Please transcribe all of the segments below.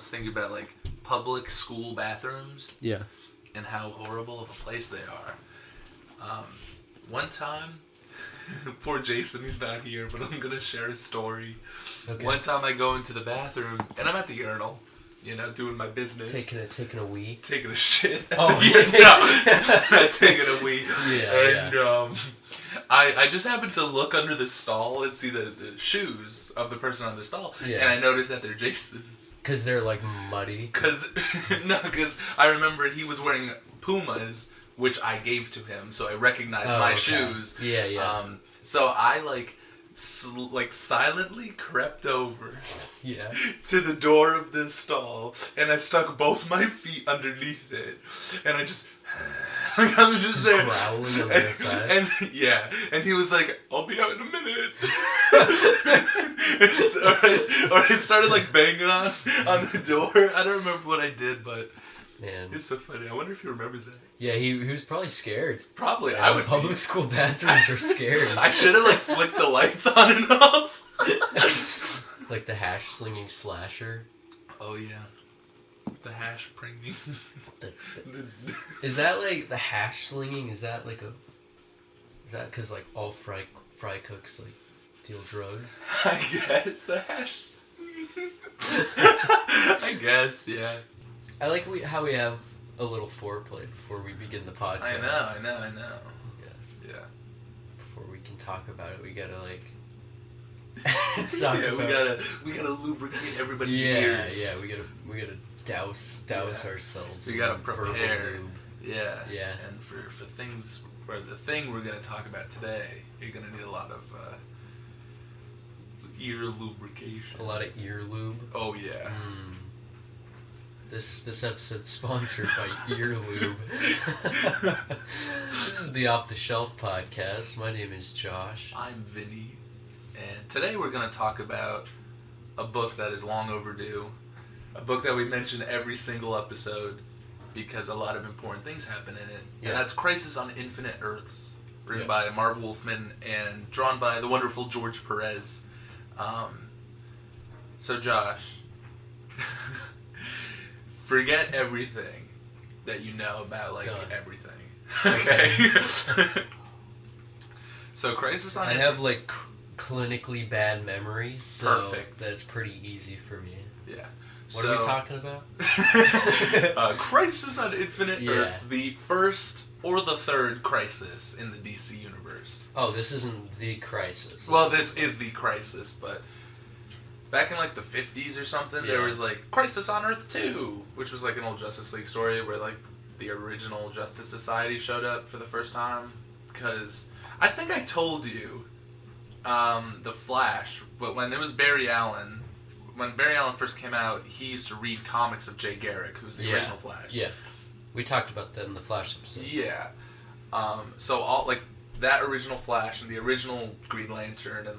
was thinking about, like, public school bathrooms. Yeah. And how horrible of a place they are. One time, poor Jason, he's not here, but I'm going to share a story. Okay. One time I go into the bathroom, and I'm at the urinal, doing my business. Taking a wee? Taking a shit at the urinal. Not taking a wee. Yeah, and, I just happened to look under the stall and see the shoes of the person on the stall, and I noticed that they're Jason's. Because they're, like, muddy? Because I remember he was wearing Pumas, which I gave to him, so I recognized my shoes. Yeah. So I, silently crept over to the door of the stall, and I stuck both my feet underneath it, and I just... I was just there, growling on the outside. And he was like, "I'll be out in a minute." or I started banging on the door. I don't remember what I did, but man, it's so funny. I wonder if he remembers that. Yeah, he was probably scared. Probably, I would. Public school bathrooms are scary. I should have flicked the lights on and off. Like the hash slinging slasher. Oh yeah. The hash bringing. Is that the hash slinging? Is that Is that because all fry cooks deal drugs? I guess the hash slinging. I guess, yeah. I like how we have a little foreplay before we begin the podcast. I know. Yeah. Before we can talk about it, we gotta we gotta lubricate everybody's ears. Yeah, we gotta douse ourselves. We gotta prepare. Yeah. And for things, or the thing we're gonna talk about today, you're gonna need a lot of ear lubrication. A lot of ear lube. Oh yeah. This episode's sponsored by Ear Lube. This is the Off the Shelf podcast. My name is Josh. I'm Vinny, and today we're gonna talk about a book that is long overdue. A book that we mention every single episode because a lot of important things happen in it. Yeah. And that's Crisis on Infinite Earths, written by Marv Wolfman and drawn by the wonderful George Perez. So Josh, forget everything that you know about everything. Okay? So Crisis on Infinite... I have clinically bad memories, so perfect. That's pretty easy for me. Yeah. What are we talking about? Crisis on Infinite Earths, the first or the third Crisis in the DC universe. Oh, this isn't the Crisis. Well, this is the Crisis, but back in the 50s or something, there was Crisis on Earth 2, which was an old Justice League story where the original Justice Society showed up for the first time. Because I think I told you the Flash, but when it was Barry Allen. When Barry Allen first came out, he used to read comics of Jay Garrick, who's the original Flash. Yeah. We talked about that in the Flash episode. Yeah. So all that original Flash and the original Green Lantern and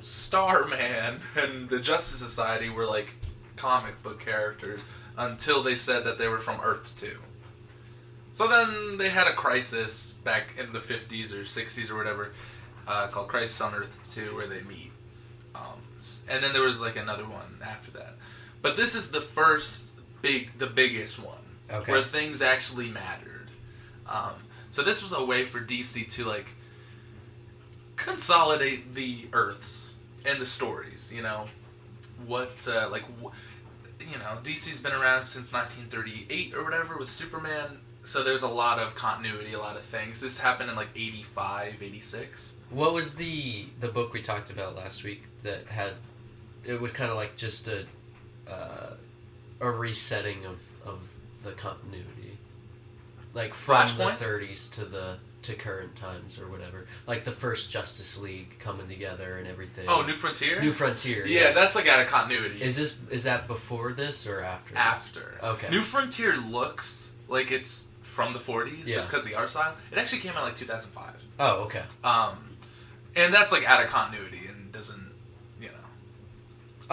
Starman and the Justice Society were comic book characters until they said that they were from Earth 2. So then they had a crisis back in the 50s or 60s or whatever called Crisis on Earth 2 where they meet. And then there was another one after that. But this is the biggest one. Okay. Where things actually mattered. So this was a way for DC to consolidate the Earths and the stories, DC's been around since 1938 or whatever with Superman. So there's a lot of continuity, a lot of things. This happened in 85, 86. What was the book we talked about last week that had... It was kind of just a resetting of the continuity. From Flashpoint? the 30s to current times or whatever. The first Justice League coming together and everything. Oh, New Frontier? New Frontier. Yeah, that's out of continuity. Is that before this or after? After. Okay. New Frontier looks like it's from the 40s just because the art style. It actually came out 2005. Oh, okay. And that's out of continuity and doesn't,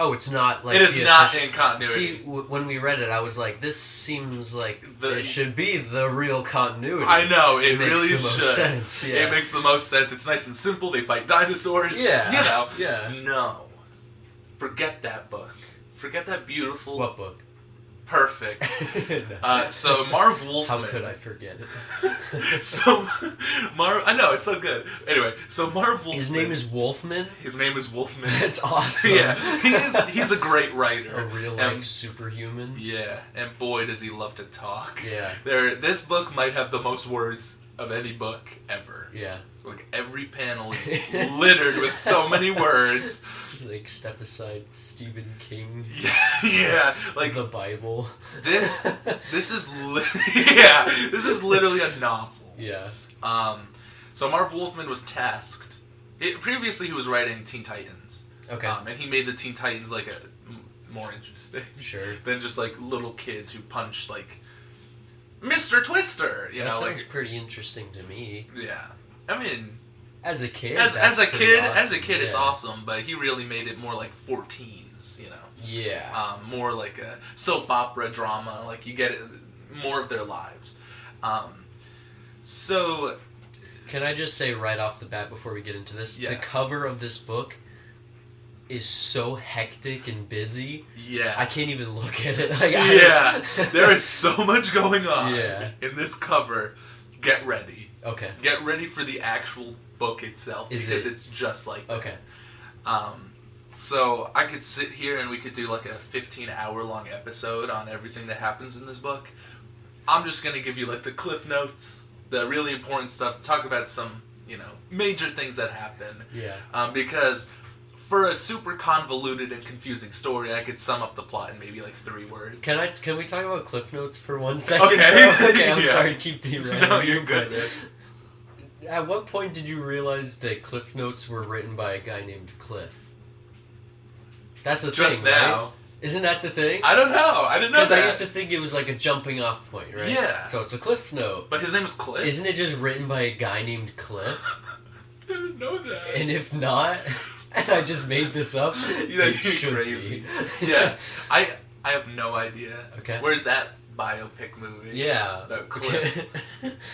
Oh, it's not it is not in continuity. See, when we read it, I was like, this seems like it should be the real continuity. I know, it makes really the most sense. Yeah. It makes the most sense. It's nice and simple. They fight dinosaurs. Yeah. Yeah. No. Forget that book. Forget that beautiful... What book? Perfect. No. So Marv Wolfman... How could I forget it? I know, it's so good. Anyway, so Marv Wolfman... His name is Wolfman? His name is Wolfman. That's awesome. Yeah, he's a great writer. A real-life superhuman? Yeah, and boy does he love to talk. Yeah. This book might have the most words of any book ever. Yeah. Like, every panel is littered with so many words. It's like step aside Stephen King. Yeah, like the Bible. This is this is literally a novel. Yeah. So Marv Wolfman was tasked. Previously, he was writing Teen Titans. Okay. And he made the Teen Titans like more interesting. Sure. Than just like little kids who punch like Mr. Twister. You that know, sounds like pretty interesting to me. Yeah. I mean, as a kid, as a kid, awesome. It's awesome. But he really made it more like for teens, you know. Yeah. More like a soap opera drama. Like you get it, more of their lives. So, can I just say right off the bat before we get into this, yes. The cover of this book is so hectic and busy. Yeah. I can't even look at it. Like, there is so much going on. Yeah. In this cover. Get ready. Okay. Get ready for the actual book itself because it's just like that. Okay. So I could sit here and we could do like a 15-hour-long episode on everything that happens in this book. I'm just gonna give you like the cliff notes, the really important stuff, talk about some, major things that happen. Yeah. Because for a super convoluted and confusing story, I could sum up the plot in maybe like 3 words. Can we talk about cliff notes for 1 second? Okay. Okay, I'm sorry to keep derailing. No, you're good, man. At what point did you realize that cliff notes were written by a guy named Cliff? That's the Just thing, now. right? Isn't that the thing? I don't know. I didn't know that. Because I used to think it was like a jumping off point, right? Yeah. So it's a cliff note. But his name is Cliff? Isn't it just written by a guy named Cliff? I didn't know that. And if not, and I just made this up, You're crazy. Yeah. I have no idea. Okay. Where's that biopic movie? Yeah. About Cliff.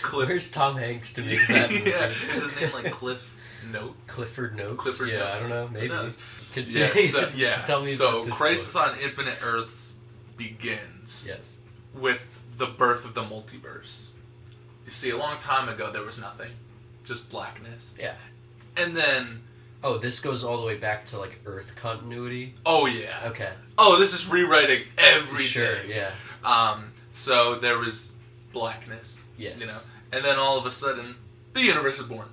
Cliff. Where's Tom Hanks to make that movie? Yeah. Is his name like Cliff Note? Clifford Notes? Clifford yeah, Notes. I don't know. Maybe. Yeah, Tell me so about this Crisis book. on Infinite Earths begins Yes. with the birth of the multiverse. You see, a long time ago there was nothing. Just blackness. Yeah. And then... Oh, this goes all the way back to, like, Earth continuity? Oh, yeah. Okay. Oh, this is rewriting everything. Sure, yeah. So there was blackness. Yes. And then all of a sudden, the universe was born.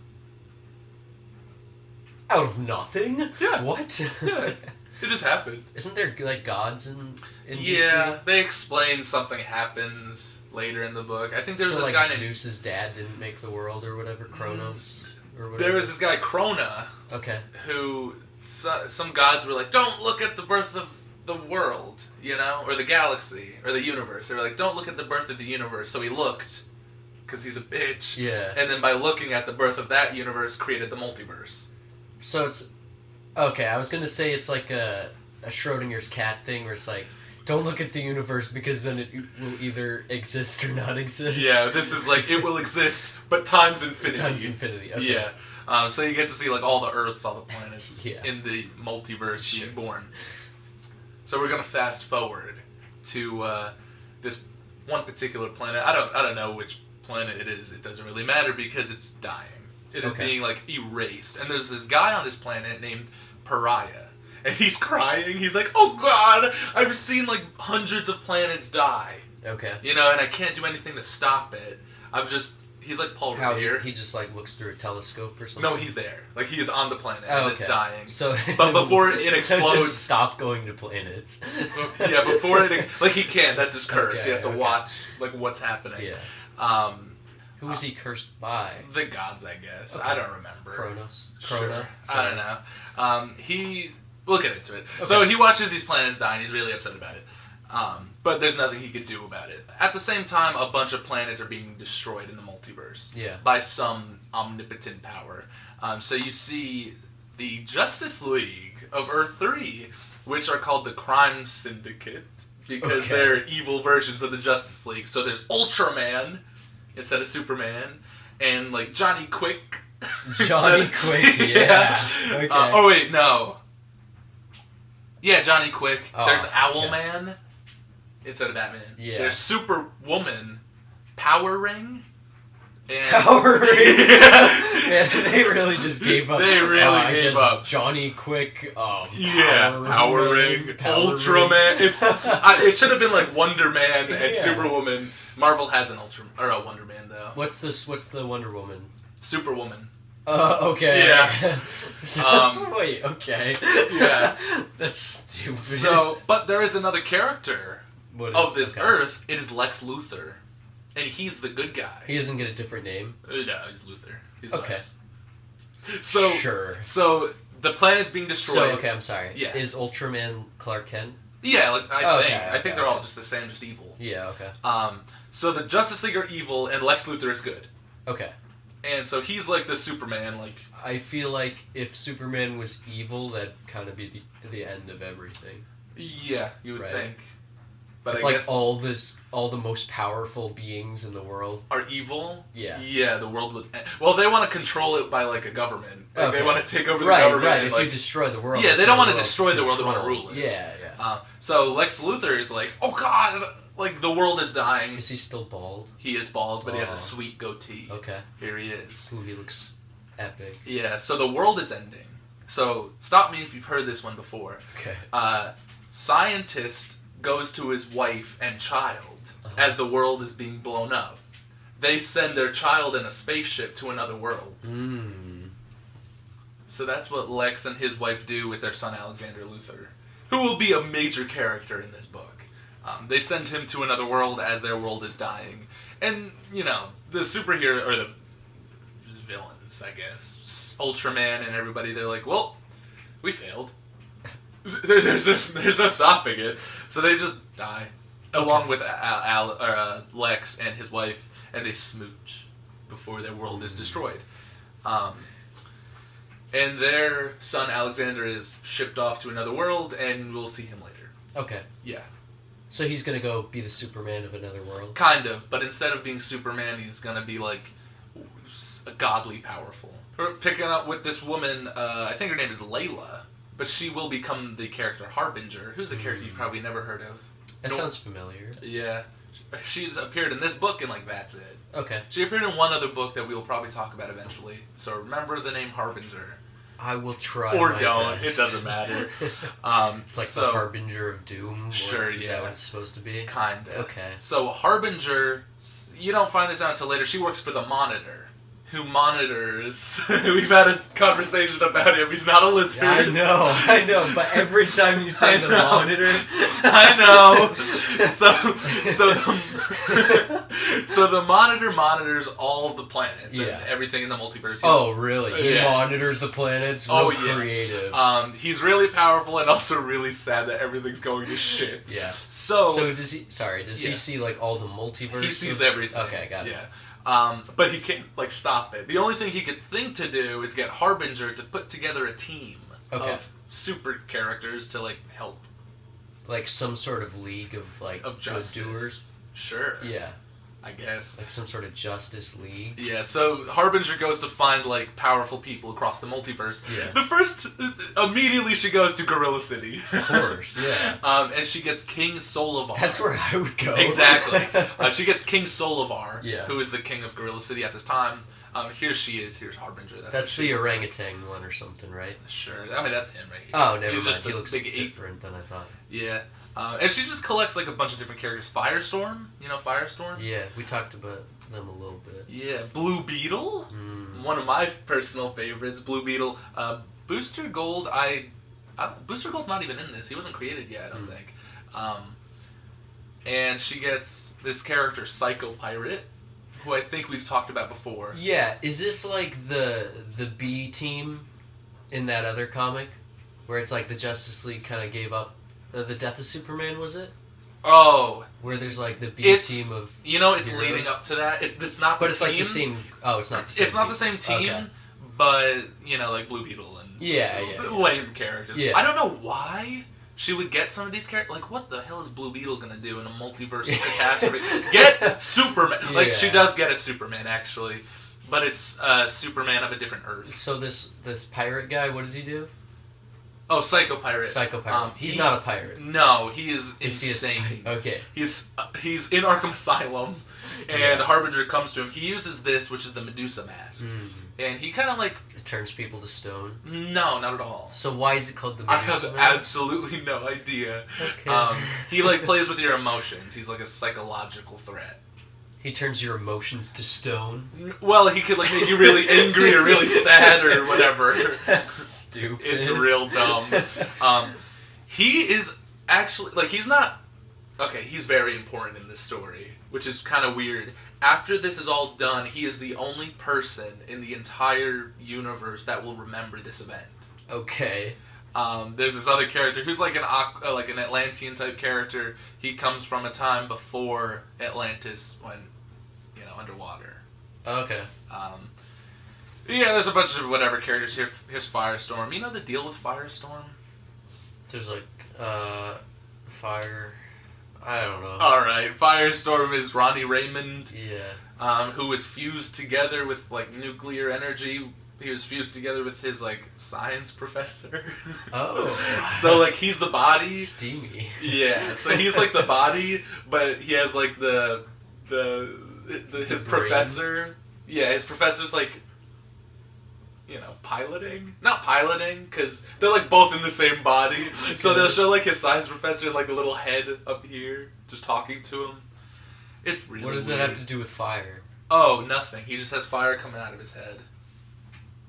Out of nothing? Yeah. What? Yeah. It just happened. Isn't there, like, gods in DC? Yeah, they explain something happens later in the book. I think there was this like, guy named... Zeus's dad didn't make the world or whatever, Kronos or whatever? There was this guy, Krona, okay. who... some gods were like, don't look at the birth of the world, or the galaxy, or the universe. They were like, don't look at the birth of the universe. So he looked, because he's a bitch. Yeah. And then by looking at the birth of that universe, created the multiverse. So it's... Okay, I was going to say it's like a Schrodinger's cat thing where it's like, don't look at the universe because then it will either exist or not exist. Yeah, this is like, it will exist, but times infinity. Times infinity, okay. Yeah. So you get to see like all the Earths, all the planets Yeah. in the multiverse being born. So we're going to fast forward to this one particular planet. I don't know which planet it is. It doesn't really matter because it's dying. It is being, like, erased. And there's this guy on this planet named Pariah. And he's crying. He's like, oh, God, I've seen, like, hundreds of planets die. Okay. And I can't do anything to stop it. He's like Paul Revere. He just, like, looks through a telescope or something? No, he's there. Like, he is on the planet as it's dying. So, but before it explodes... So just stop going to planets. Yeah, before it... Like, he can't. That's his curse. Okay, he has to watch, like, what's happening. Yeah. Who was he cursed by? The gods, I guess. Okay. I don't remember. Kronos? Sure. I don't know. We'll get into it. Okay. So he watches these planets die and he's really upset about it. But there's nothing he could do about it. At the same time, a bunch of planets are being destroyed in the multiverse. Yeah. By some omnipotent power. So you see the Justice League of Earth 3, which are called the Crime Syndicate, because they're evil versions of the Justice League. So there's Ultraman instead of Superman, and like Johnny Quick. Johnny Quick, yeah. Okay. Oh wait, no. Yeah, Johnny Quick. Oh, There's yeah. Owlman instead of Batman. Yeah. There's Superwoman, Power Ring, and Power Ring. Yeah. Man, they really just gave up. They really I gave guess up. Johnny Quick. Power Ring, Power Ultraman. Ring. It's it should have been like Wonder Man and Yeah. Superwoman. Marvel has an a Wonder Man though. What's this? What's the Wonder Woman? Superwoman. Okay. Yeah. Wait. Okay. Yeah. That's stupid. So, but there is another character What of this okay. Earth. It is Lex Luthor, and he's the good guy. He doesn't get a different name. No, he's Luthor. He's Okay. Lex. So Sure. So the planet's being destroyed. So okay, I'm sorry. Yeah. Is Ultraman Clark Kent? Yeah, like, I think okay. they're all just the same, just evil. Yeah. Okay. So the Justice League are evil, and Lex Luthor is good. Okay. And so he's like the Superman, like I feel like if Superman was evil, that'd kind of be the end of everything. yeah, you would Right. think. But if I like guess all the most powerful beings in the world. are evil. Yeah. Yeah, the world would. Well, they want to control it by like a government. Like, They Okay. want to take over the Right. government. Right. And, If like, you destroy the world. Yeah, they it's don't the want to world's destroy the world, they want to control. rule it. Yeah. Yeah. So Lex Luthor is like, oh god, like the world is dying. Is he still bald? He is bald, but he has Oh. a sweet goatee. Okay. Here he is. Ooh, he looks epic. Yeah, so the world is ending. So stop me if you've heard this one before. Okay. Scientist goes to his wife and child as the world is being blown up. They send their child in a spaceship to another world. So that's what Lex and his wife do with their son Alexander Luthor, who will be a major character in this book. They send him to another world as their world is dying. And, you know, the superhero, or the villains, I guess, Ultraman and everybody, they're like, well, we failed. There's no stopping it. So they just die, along with Lex and his wife, and they smooch before their world is destroyed. And their son Alexander is shipped off to another world, and we'll see him later. Okay. Yeah. So he's gonna go be the Superman of another world. Kind of, but instead of being Superman, he's gonna be like godly powerful. We're picking up with this woman, I think her name is Layla, but she will become the character Harbinger, who's a character you've probably never heard of. That sounds familiar. Yeah. She's appeared in this book, and like that's it. Okay. She appeared in one other book that we will probably talk about eventually. So remember the name Harbinger. I will try. Or my don't. best. It doesn't matter. It's like the Harbinger of Doom. Sure, Is yeah. that what it's supposed to be? Kinda. Okay. So Harbinger, you don't find this out until later. She works for the Monitor, who monitors. We've had a conversation about him. He's not a lizard. I know. But every time you say I the know. Monitor, I know. So the Monitor monitors all the planets Yeah. and everything in the multiverse. oh really? He Yes. monitors the planets. Real Oh, yeah. creative. He's really powerful and also really sad that everything's going to shit. Yeah. So does he? Sorry. Does Yeah. he see like all the multiverse? he sees everything. Okay, got it. Yeah. But he can't like stop it. The only thing he could think to do is get Harbinger to put together a team of super characters to like help Like some sort of league of like of good justice. doers. Sure. Yeah. I guess. Like some sort of Justice League. Yeah, so Harbinger goes to find, like, powerful people across the multiverse. Yeah. The first, immediately she goes to Gorilla City. Of course, yeah. And she gets King Solivar. That's where I would go. Exactly. She gets King Solivar, Yeah. who is the king of Gorilla City at this time. Here she is, here's Harbinger. That's what she the looks like. orangutan one or something, right? Sure, I mean, that's him right here. Oh, never He's mind. just He a looks big ape. different than I thought. Yeah. And she just collects, like, a bunch of different characters. Firestorm? You know Firestorm? Yeah, we talked about them a little bit. Yeah. Blue Beetle? One of my personal favorites, Blue Beetle. Booster Gold, Booster Gold's not even in this. He wasn't created yet, I don't think. And she gets this character, Psycho Pirate, who I think we've talked about before. Yeah, is this like the B team in that other comic? Where it's like the Justice League kind of gave up the death of Superman, was it? Oh. Where there's like the B It's, team of you know, it's heroes. leading up to that. It's not the But it's team. like the same... Oh, it's not the same It's not team. the same team, Okay. but, you know, like Blue Beetle and Yeah. lame characters. Yeah. I don't know why she would get some of these characters. Like, what the hell is Blue Beetle gonna do in a multiverse catastrophe? Get Superman. Like, she Yeah. does get a Superman, actually. But it's Superman of a different Earth. So this pirate guy, what does he do? Oh, Psycho Pirate. Psycho Pirate. He's not a pirate. No, he is Is he insane. okay. He's in Arkham Asylum, and Harbinger comes to him. He uses this, which is the Medusa mask, and he kind of like It turns people to stone. no, not at all. So why is it called the I Medusa have mask? absolutely no idea. Okay. He like plays with your emotions. He's like a psychological threat. He turns your emotions to stone. Well, he could like make you really angry or really sad or whatever. That's stupid. It's real dumb. He is actually like he's not okay. He's very important in this story, which is kind of weird. After this is all done, he is the only person in the entire universe that will remember this event. Okay. There's this other character who's like an Atlantean type character. He comes from a time before Atlantis, when underwater. Okay. Yeah, there's a bunch of whatever characters here. Here's Firestorm. You know the deal with Firestorm? There's like fire. I don't know. All right, Firestorm is Ronnie Raymond. Yeah. Who was fused together with like nuclear energy. He was fused together with his like science professor. Oh. So like he's the body. Steamy. Yeah. So he's like the body, but he has like his brain. professor. Yeah, his professor's like piloting. Not piloting, because they're like both in the same body. Okay. So they'll show like his science professor like a little head up here, just talking to him. It's really What does weird. that have to do with fire? Oh, nothing. He just has fire coming out of his head.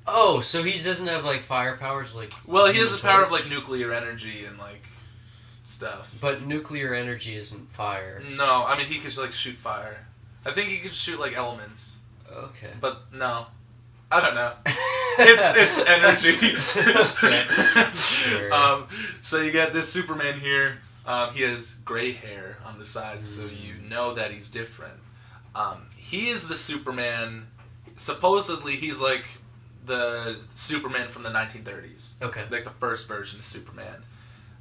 Oh, so he doesn't have like fire powers like. Well, he has the power of Torch? like nuclear energy and like stuff. But nuclear energy isn't fire. No, I mean he could like shoot fire. I think he could shoot like elements. Okay. But no, I don't know. It's energy. Sure. So you got this Superman here. He has gray hair on the sides, so you know that he's different. He is the Superman. Supposedly, he's like the Superman from the 1930s. Okay. Like the first version of Superman.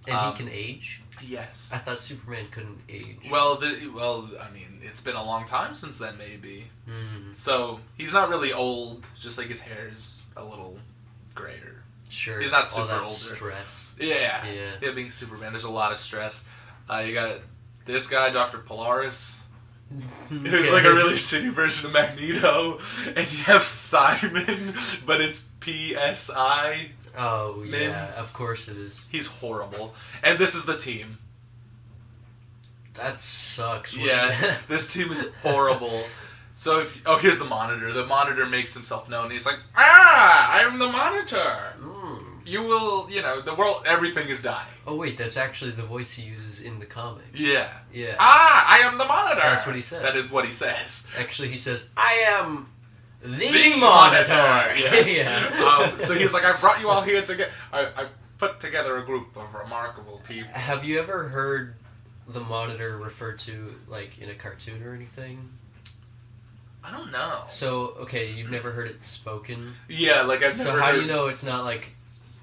And he can age? Yes. I thought Superman couldn't age. Well, I mean, it's been a long time since then, maybe. Mm. So he's not really old. Just like his hair's a little grayer. Sure. He's not all super that older. stress. Yeah. Yeah. Yeah, being Superman, there's a lot of stress. You got this guy, Dr. Polaris, who's like a really shitty version of Magneto, and you have Simon, but it's PSI. Oh, yeah, of course it is. He's horrible. And this is the team. That sucks. Yeah, this team is horrible. So here's the Monitor. The Monitor makes himself known. He's like, I am the Monitor. You will, the world, everything is dying. Oh, wait, that's actually the voice he uses in the comic. Yeah. Yeah. I am the Monitor. That's what he said. That is what he says. Actually, he says, I am The Monitor. Yes. Yeah. So he's like, I brought you all here to I put together a group of remarkable people. Have you ever heard the Monitor referred to, like, in a cartoon or anything? I don't know. So, okay, you've never heard it spoken? Yeah, like I've never So how heard... do you know it's not, like,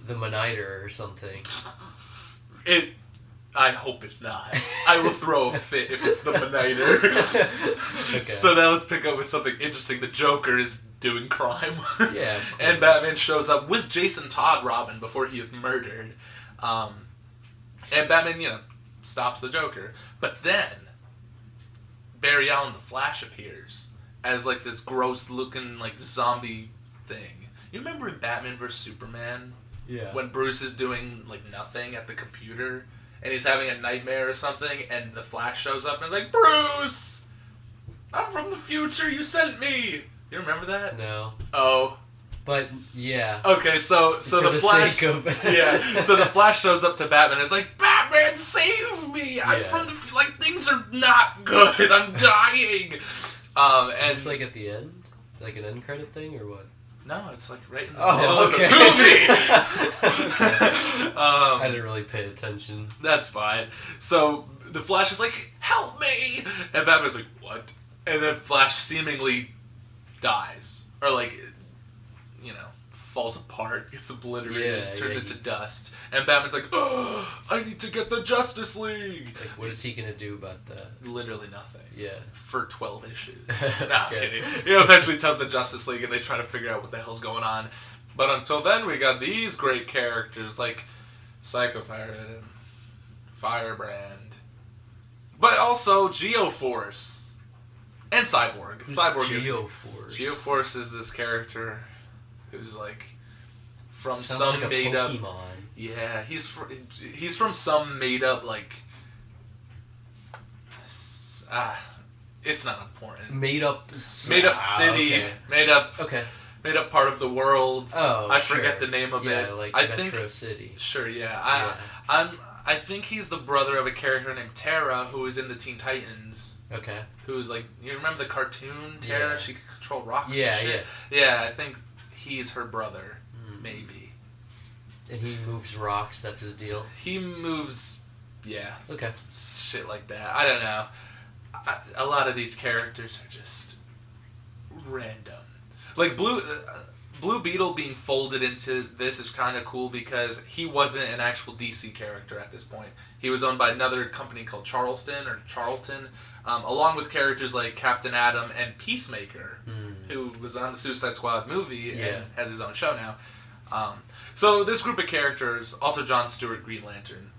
the Monitor or something? I hope it's not. I will throw a fit if it's the Monitor. Okay. So now let's pick up with something interesting. The Joker is doing crime. Yeah. And Batman shows up with Jason Todd Robin before he is murdered. And Batman, stops the Joker. But then, Barry Allen the Flash appears as, like, this gross-looking, like, zombie thing. You remember in Batman vs. Superman? Yeah. When Bruce is doing, like, nothing at the computer, and he's having a nightmare or something, and the Flash shows up and is like, Bruce! I'm from the future, you sent me! You remember that? No. Oh. But, yeah. Okay, so For the Flash... sake of... yeah, so the Flash shows up to Batman and is like, Batman, save me! I'm Yeah. from the... Like, things are not good, I'm dying! And It's like at the end? Like an end credit thing, or what? no, it's like right in the Oh, middle okay. of the movie! I didn't really pay attention. That's fine. So the Flash is like, help me! And Batman's like, what? And then Flash seemingly dies. Or like, falls apart, gets obliterated, turns into dust. And Batman's like, oh, I need to get the Justice League! Like, what is he gonna do about that? Literally nothing. Yeah. For 12 issues. Okay. No, I'm kidding. He eventually tells the Justice League and they try to figure out what the hell's going on. But until then, we got these great characters like Psycho Pirate, and Firebrand. But also Geoforce. And Cyborg. Who's Cyborg Geoforce? Geoforce is this character who's like from Sounds some like a made up. Pokemon. Yeah, he's from some made up like. It's not important. Made up city, okay. made up part of the world. Oh, I sure. forget the name of it. Yeah, like I Metro think City. Sure, yeah. I think he's the brother of a character named Terra who is in the Teen Titans. Okay. Who's like, you remember the cartoon Terra? Yeah. She could control rocks Yeah, and shit. Yeah, I think he's her brother, maybe. And he moves rocks. That's his deal. He moves, yeah. Okay. Shit like that. I don't know. A lot of these characters are just random. Like Blue Beetle being folded into this is kind of cool because he wasn't an actual DC character at this point. He was owned by another company called Charlton, along with characters like Captain Atom and Peacemaker, who was on the Suicide Squad movie and has his own show now. So this group of characters, also Jon Stewart, Green Lantern.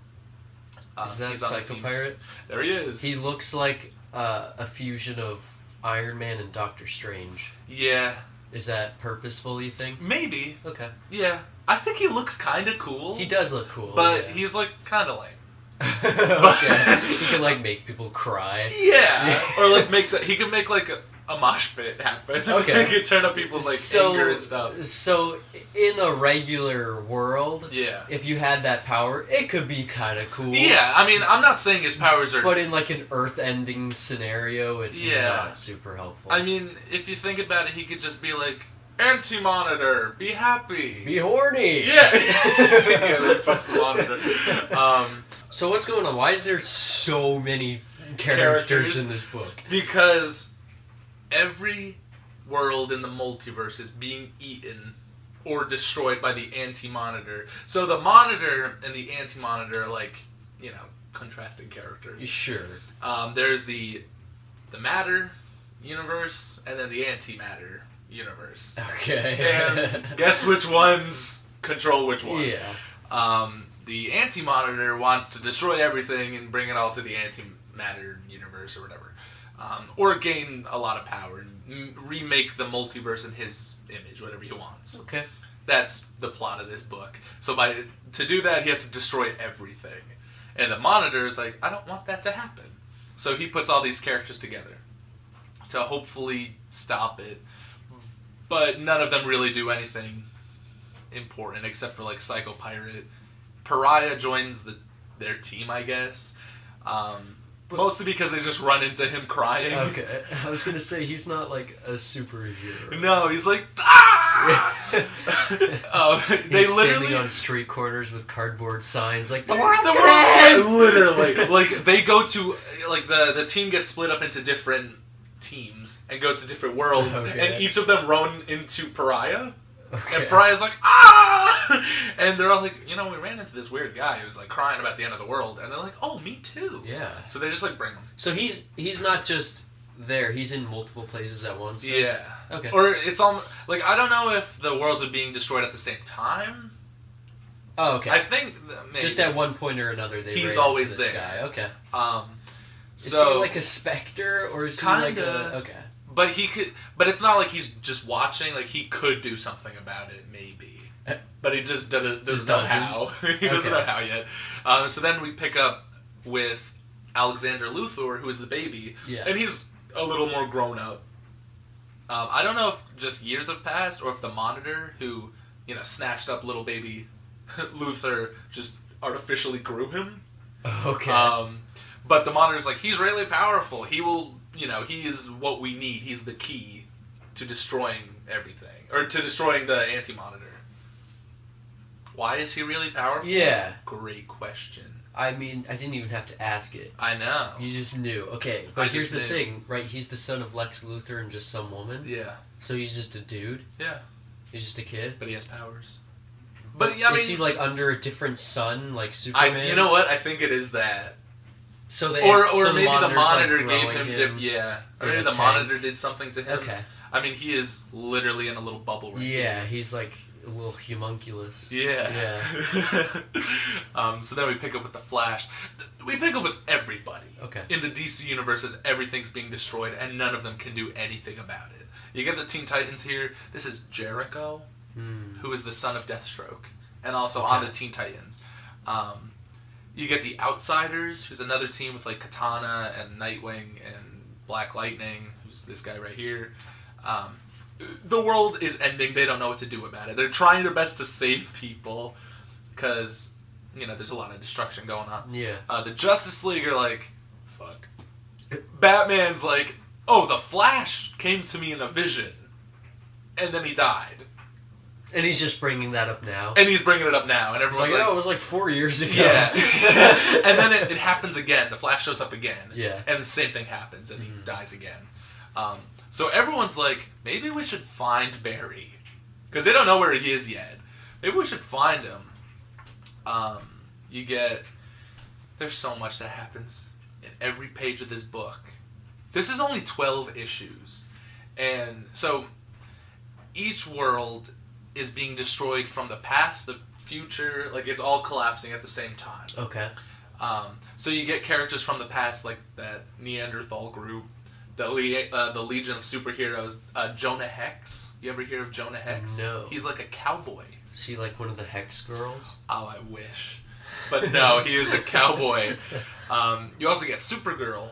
Is that Psycho Pirate? There he is. He looks like a fusion of Iron Man and Doctor Strange. Yeah. Is that purposeful, you think? Maybe. Okay. Yeah. I think he looks kind of cool. He does look cool. But he's, like, kind of lame. Okay. He can, like, make people cry. Yeah. Or, like, he can make, like, a mosh pit happen. Okay. He can turn up people's, like, anger and stuff. So, in a regular world, yeah, if you had that power, it could be kind of cool. Yeah, I mean, I'm not saying his powers are... But in, like, an Earth-ending scenario, it's not super helpful. I mean, if you think about it, he could just be like, Anti-Monitor, be happy. Be horny. Yeah. Yeah, then fucks the monitor. So what's going on? Why is there so many characters in this book? Because every world in the multiverse is being eaten or destroyed by the Anti-Monitor. So the Monitor and the Anti-Monitor are like, contrasting characters. Sure. There's the Matter universe and then the Antimatter universe. Okay. And guess which ones control which one? Yeah. The Anti-Monitor wants to destroy everything and bring it all to the Antimatter universe or whatever. Or gain a lot of power and remake the multiverse in his image, whatever he wants. Okay. That's the plot of this book. So to do that, he has to destroy everything. And the Monitor is like, I don't want that to happen. So he puts all these characters together to hopefully stop it. But none of them really do anything important except for, like, Psycho Pirate. Pariah joins their team, I guess. Mostly because they just run into him crying. Okay. I was going to say, he's not, like, a superhero. No, he's like, ah! They he's literally standing on street corners with cardboard signs, like, the world, literally. Like, they go to, like, the team gets split up into different teams and goes to different worlds, and each of them run into Pariah. Okay. And Pariah's like, ah! And they're all like, we ran into this weird guy who was, like, crying about the end of the world. And they're like, oh, me too. Yeah. So they just, like, bring him. So he's not just there. He's in multiple places at once. So. Yeah. Okay. Or it's all, like, I don't know if the worlds are being destroyed at the same time. Oh, okay. I think maybe. Just at one point or another, he's always this there. Guy. Okay. Is so he like a specter, or is kinda, he like a... Okay. But it's not like he's just watching. Like, he could do something about it, maybe. But he just doesn't know how. He doesn't know how yet. So then we pick up with Alexander Luthor, who is the baby. Yeah. And he's a little more grown up. I don't know if just years have passed, or if the Monitor, who, snatched up little baby Luthor, just artificially grew him. Okay. But the Monitor's like, he's really powerful. He will... he is what we need. He's the key to destroying everything. Or to destroying the Anti-Monitor. Why is he really powerful? Yeah. Great question. I mean, I didn't even have to ask it. I know. You just knew. Okay, but here's the thing, right? He's the son of Lex Luthor and just some woman. Yeah. So he's just a dude? Yeah. He's just a kid? But he has powers. But, is he, like, under a different sun, like Superman? You know what? I think it is that. So maybe the Monitor gave him... Or maybe the Monitor did something to him. Okay. I mean, he is literally in a little bubble right now. He's like A little homunculus. Yeah. So then we pick up with the Flash. We pick up with everybody. Okay. In the DC universe, as everything's being destroyed, and none of them can do anything about it. You get the Teen Titans here. This is Jericho, who is the son of Deathstroke, and also on the Teen Titans. You get the Outsiders, who's another team with like Katana and Nightwing and Black Lightning, who's this guy right here. The world is ending. They don't know what to do about it. They're trying their best to save people because, there's a lot of destruction going on. Yeah. The Justice League are like, fuck. Batman's like, oh, the Flash came to me in a vision. And then he died. And he's just bringing that up now. And he's bringing it up now. And everyone's like, it was like 4 years ago. Yeah. And then it happens again. The Flash shows up again. Yeah. And the same thing happens, and he dies again. So everyone's like, maybe we should find Barry. Because they don't know where he is yet. Maybe we should find him. There's so much that happens in every page of this book. This is only 12 issues. And so each world is being destroyed from the past, the future, like it's all collapsing at the same time. Okay. So you get characters from the past, like that Neanderthal group, the Legion of Superheroes, Jonah Hex. You ever hear of Jonah Hex? No. He's like a cowboy. Is he like one of the Hex girls? Oh, I wish. But no, he is a cowboy. You also get Supergirl,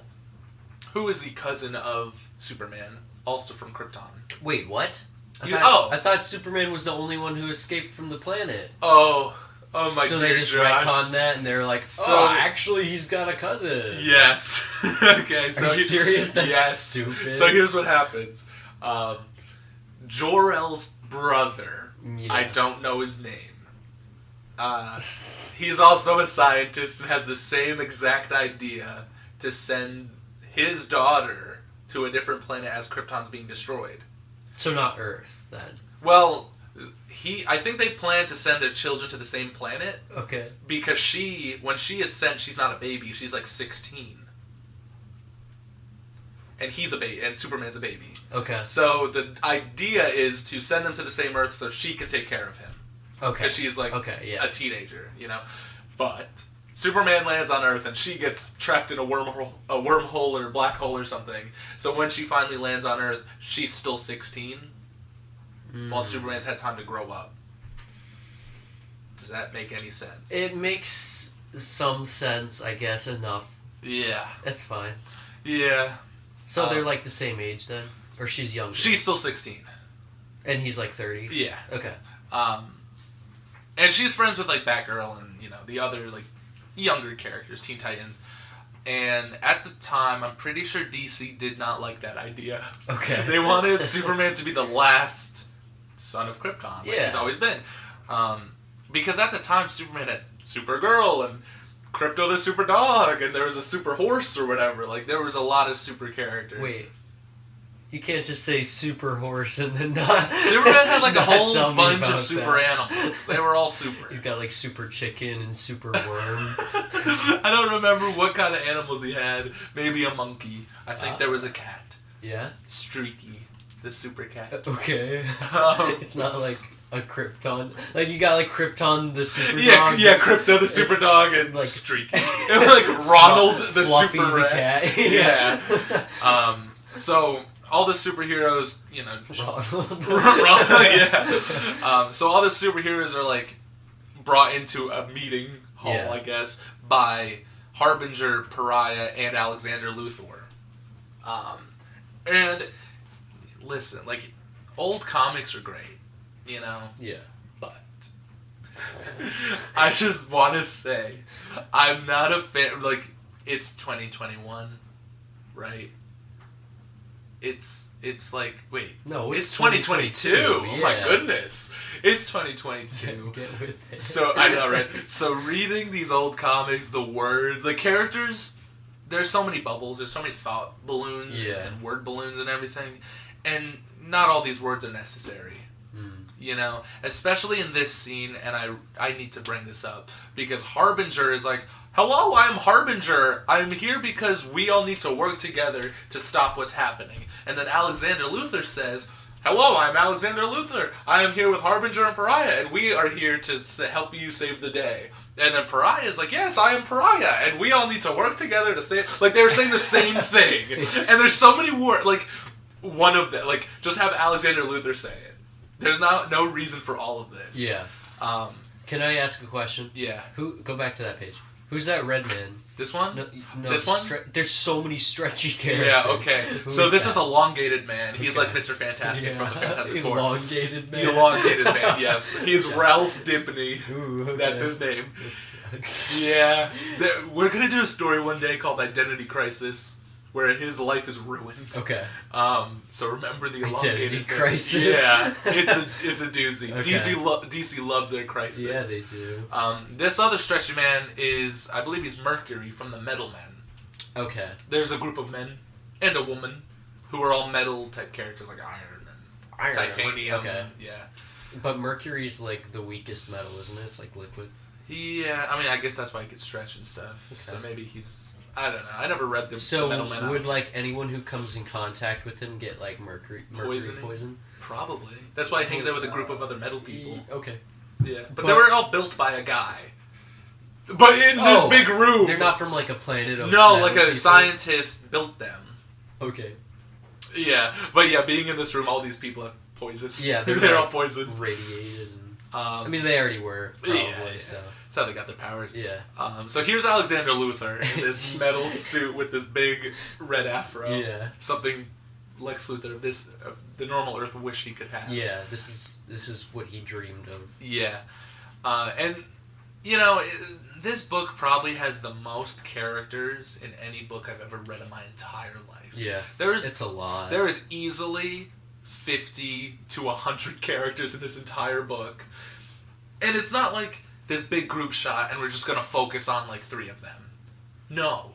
who is the cousin of Superman, also from Krypton. Wait, what? I I thought Superman was the only one who escaped from the planet. Oh my god. So they just retconned that, and they're like, actually, he's got a cousin. Yes. Okay, so Are you serious? That's stupid. So here's what happens. Jor-El's brother, I don't know his name. He's also a scientist and has the same exact idea to send his daughter to a different planet as Krypton's being destroyed. So not Earth, then. Well, I think they plan to send their children to the same planet. Okay. Because when she is sent, she's not a baby. She's like 16. And he's a baby, and Superman's a baby. Okay. So the idea is to send them to the same Earth so she can take care of him. Okay. Because she's like a teenager, But Superman lands on Earth and she gets trapped in a wormhole or black hole or something. So when she finally lands on Earth, she's still 16, while Superman's had time to grow up. Does that make any sense? It makes some sense, I guess, enough. Yeah. That's fine. Yeah. So they're like the same age then? Or she's younger? She's still 16. And he's like 30? Yeah. Okay. And she's friends with like Batgirl and, the other like younger characters, Teen Titans. And at the time, I'm pretty sure DC did not like that idea. Okay. They wanted Superman to be the last son of Krypton, like he's always been. Because at the time, Superman had Supergirl and Krypto the Super Dog, and there was a Super Horse or whatever. Like, there was a lot of super characters. Wait. You can't just say Super Horse and then not... Superman had like a whole tell me bunch about of super animals. They were all super. He's got like Super Chicken and Super Worm. I don't remember what kind of animals he had. Maybe a monkey. I think there was a cat. Yeah? Streaky, the super cat. Okay. It's not like a Krypton. Like, you got like Krypton the Super Dog. Yeah, Krypto the Super Dog and like Streaky. And like Ronald the Fluffy super the rat. cat. Yeah. So all the superheroes, Ronald. Yeah. So all the superheroes are like brought into a meeting hall, I guess, by Harbinger, Pariah, and Alexander Luthor. And listen, like, old comics are great, Yeah. but I just want to say, I'm not a fan. Like, it's 2021, right? It's like, wait. No, it's 2022. Oh my goodness. It's 2022. Get with it. So, I know, right? So, reading these old comics, the words, the characters, there's so many bubbles, there's so many thought balloons and word balloons and everything, and not all these words are necessary. Especially in this scene, and I need to bring this up, because Harbinger is like, hello, I'm Harbinger. I'm here because we all need to work together to stop what's happening. And then Alexander Luthor says, Hello, I'm Alexander Luthor. I am here with Harbinger and Pariah, and we are here to help you save the day. And then Pariah is like, yes, I am Pariah, and we all need to work together to save... Like, they were saying the same thing. And there's so many words, like, one of them, like, just have Alexander Luthor say it. There's no reason for all of this. Yeah. Can I ask a question? Yeah. Go back to that page. Who's that red man? This one? No, this one? There's so many stretchy characters. Yeah, okay. So this is Elongated Man. He's like Mr. Fantastic from the Fantastic Four. Elongated Man. Elongated Man, yes. He's Okay. Ralph Dibny. Ooh, okay. That's his name. That sucks. Yeah. We're going to do a story one day called Identity Crisis, where his life is ruined. Okay. So remember the Identity Elongated Man. Crisis. Yeah. It's a doozy. Okay. DC loves their crisis. Yeah, they do. This other stretchy man is, I believe he's Mercury from the Metal Men. Okay. There's a group of men and a woman who are all metal type characters like Iron and Titanium. Okay. Yeah. But Mercury's like the weakest metal, isn't it? It's like liquid. Yeah, I mean, I guess that's why he gets stretched and stuff. Okay. So maybe he's... I don't know. I never read the So Metal Men. would like anyone who comes in contact with him get like mercury Poisoning? poison? Probably. That's why he hangs out with a group of other metal people. Okay. Yeah. But they were all built by a guy. But in this Oh, big room. They're not from like a planet of No, metal like a people? scientist built them. Okay. Yeah. But yeah, being in this room, all these people have poison. Yeah, they're like all poisoned. radiated. And, I I mean, they already were probably. yeah. So That's how they got their powers. yeah. So here's Alexander Luthor in this metal suit with this big red afro. Yeah. Something Lex Luthor of the normal Earth wish he could have. Yeah. This is what he dreamed of. Yeah. And you know, this book probably has the most characters in any book I've ever read in my entire life. Yeah. There's It's a lot. There is easily 50 to 100 characters in this entire book. And it's not like this big group shot and we're just going to focus on like 3 of them. No.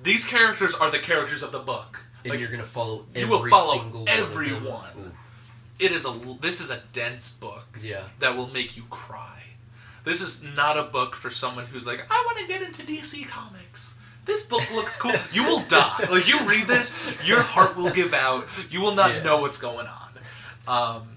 These characters are the characters of the book. And Like, you're gonna follow every you will follow single everyone. one of them. This is a dense book Yeah. that will make you cry. This is not a book for someone who's like, I want to get into DC Comics. This book looks cool. You will die. Like, you read this, your heart will give out. You will not know what's going on.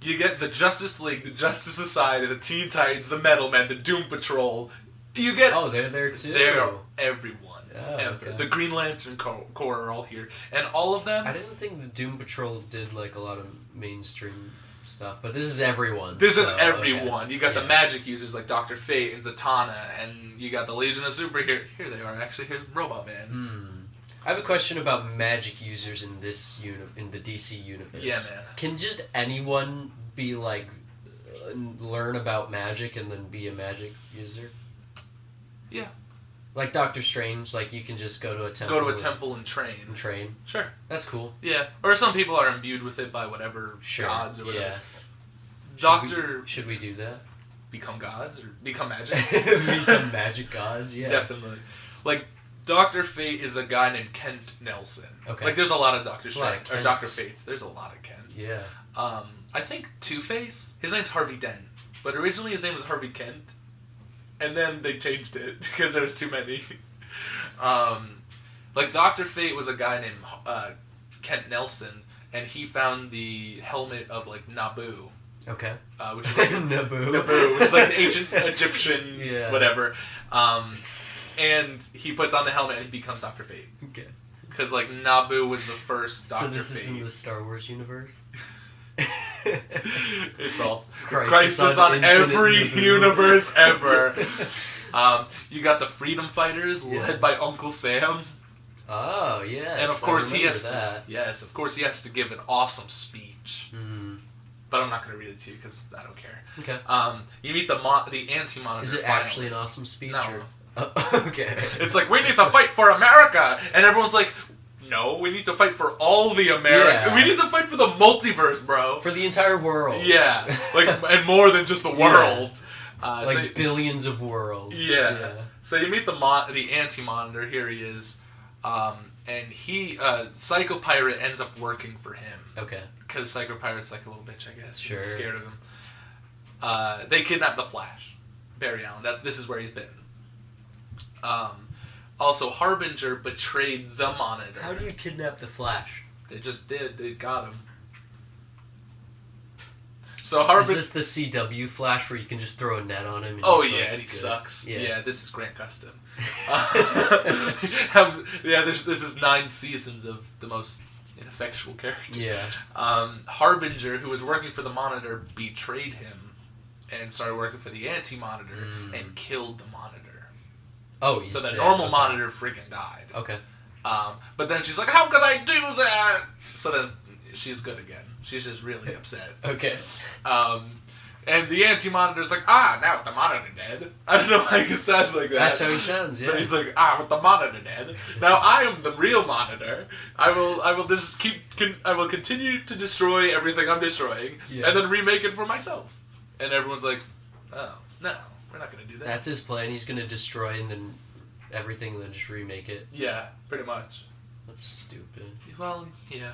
You get the Justice League, the Justice Society, the Teen Titans, the Metal Men, the Doom Patrol. You get... Oh, they're there too. They're everyone. Oh, ever. okay. The Green Lantern Corps are all here. And all of them... I didn't think the Doom Patrol did like a lot of mainstream stuff, but this is everyone. This is so, everyone. okay. You got the magic users like Dr. Fate and Zatanna, and you got the Legion of Superheroes. Here they are, actually. Here's Robot Man. I have a question about magic users in this in the DC universe. Yeah, man. Can just anyone be like learn about magic and then be a magic user? Yeah. Like Doctor Strange, like you can just go to a temple. Go to a temple and train. Sure. That's cool. Yeah. Or some people are imbued with it by whatever gods or whatever. Yeah. Should we do that? Become gods or become magic? Become magic gods, yeah. Definitely. Like, Dr. Fate is a guy named Kent Nelson. Okay. Like, there's a lot of Dr. There's a lot of Strange, or Dr. Fates. There's a lot of Kents. Yeah. I think Two-Face, his name's Harvey Dent. But originally his name was Harvey Kent. And then they changed it because there was too many. Like, Dr. Fate was a guy named Kent Nelson, and he found the helmet of, like, Naboo. Okay. Which is like Naboo, which is like an ancient Egyptian Yeah. whatever. And he puts on the helmet and he becomes Dr. Fate. Okay. Because like Naboo was the first Dr. So this is in Fate. the Star Wars universe? It's all Crisis on on every Infinite Naboo. universe ever. You got the Freedom Fighters Yeah. led by Uncle Sam. Oh, yes. And of course he has that. to. Yes, of course he has to give an awesome speech. But I'm not going to read it to you because I don't care. Okay. You meet the Anti-Monitor. Is it finally. actually an awesome speech? No. Or... Oh, okay. It's like, we need to fight for America! And everyone's like, no, we need to fight for all the America. Yeah. We need to fight for the multiverse, bro. For the entire world. Yeah. Like, and more than just the world. Like billions of worlds. Yeah. So you meet the Anti-Monitor, here he is. And he, Psycho Pirate ends up working for him. Okay. Because Psycho Pirate's like a little bitch, I guess. Sure. He's scared of him. They kidnap the Flash. Barry Allen. This is where he's been. Also, Harbinger betrayed the Monitor. How do you kidnap the Flash? They just did. They got him. So Is Harbinger. this the CW Flash where you can just throw a net on him? And Oh he's, yeah, like, and he good? sucks. Yeah. Yeah, this is Grant Gustin. This is 9 seasons of the most ineffectual character. Yeah. Harbinger, who was working for the Monitor, betrayed him and started working for the Anti-Monitor and killed the Monitor. Oh, So the said, normal okay. Monitor freaking died. Okay. But then she's like, how could I do that? So then she's good again. She's just really upset. Okay. And the Anti-Monitor's like, now with the Monitor dead. I don't know why he sounds like that. That's how he sounds, yeah. But he's like, with the Monitor dead. Now I am the real Monitor. I will continue to destroy everything I'm destroying, and then remake it for myself. And everyone's like, oh, no, we're not going to do that. That's his plan. He's going to destroy and then everything and then just remake it. Yeah, pretty much. That's stupid. Well, yeah.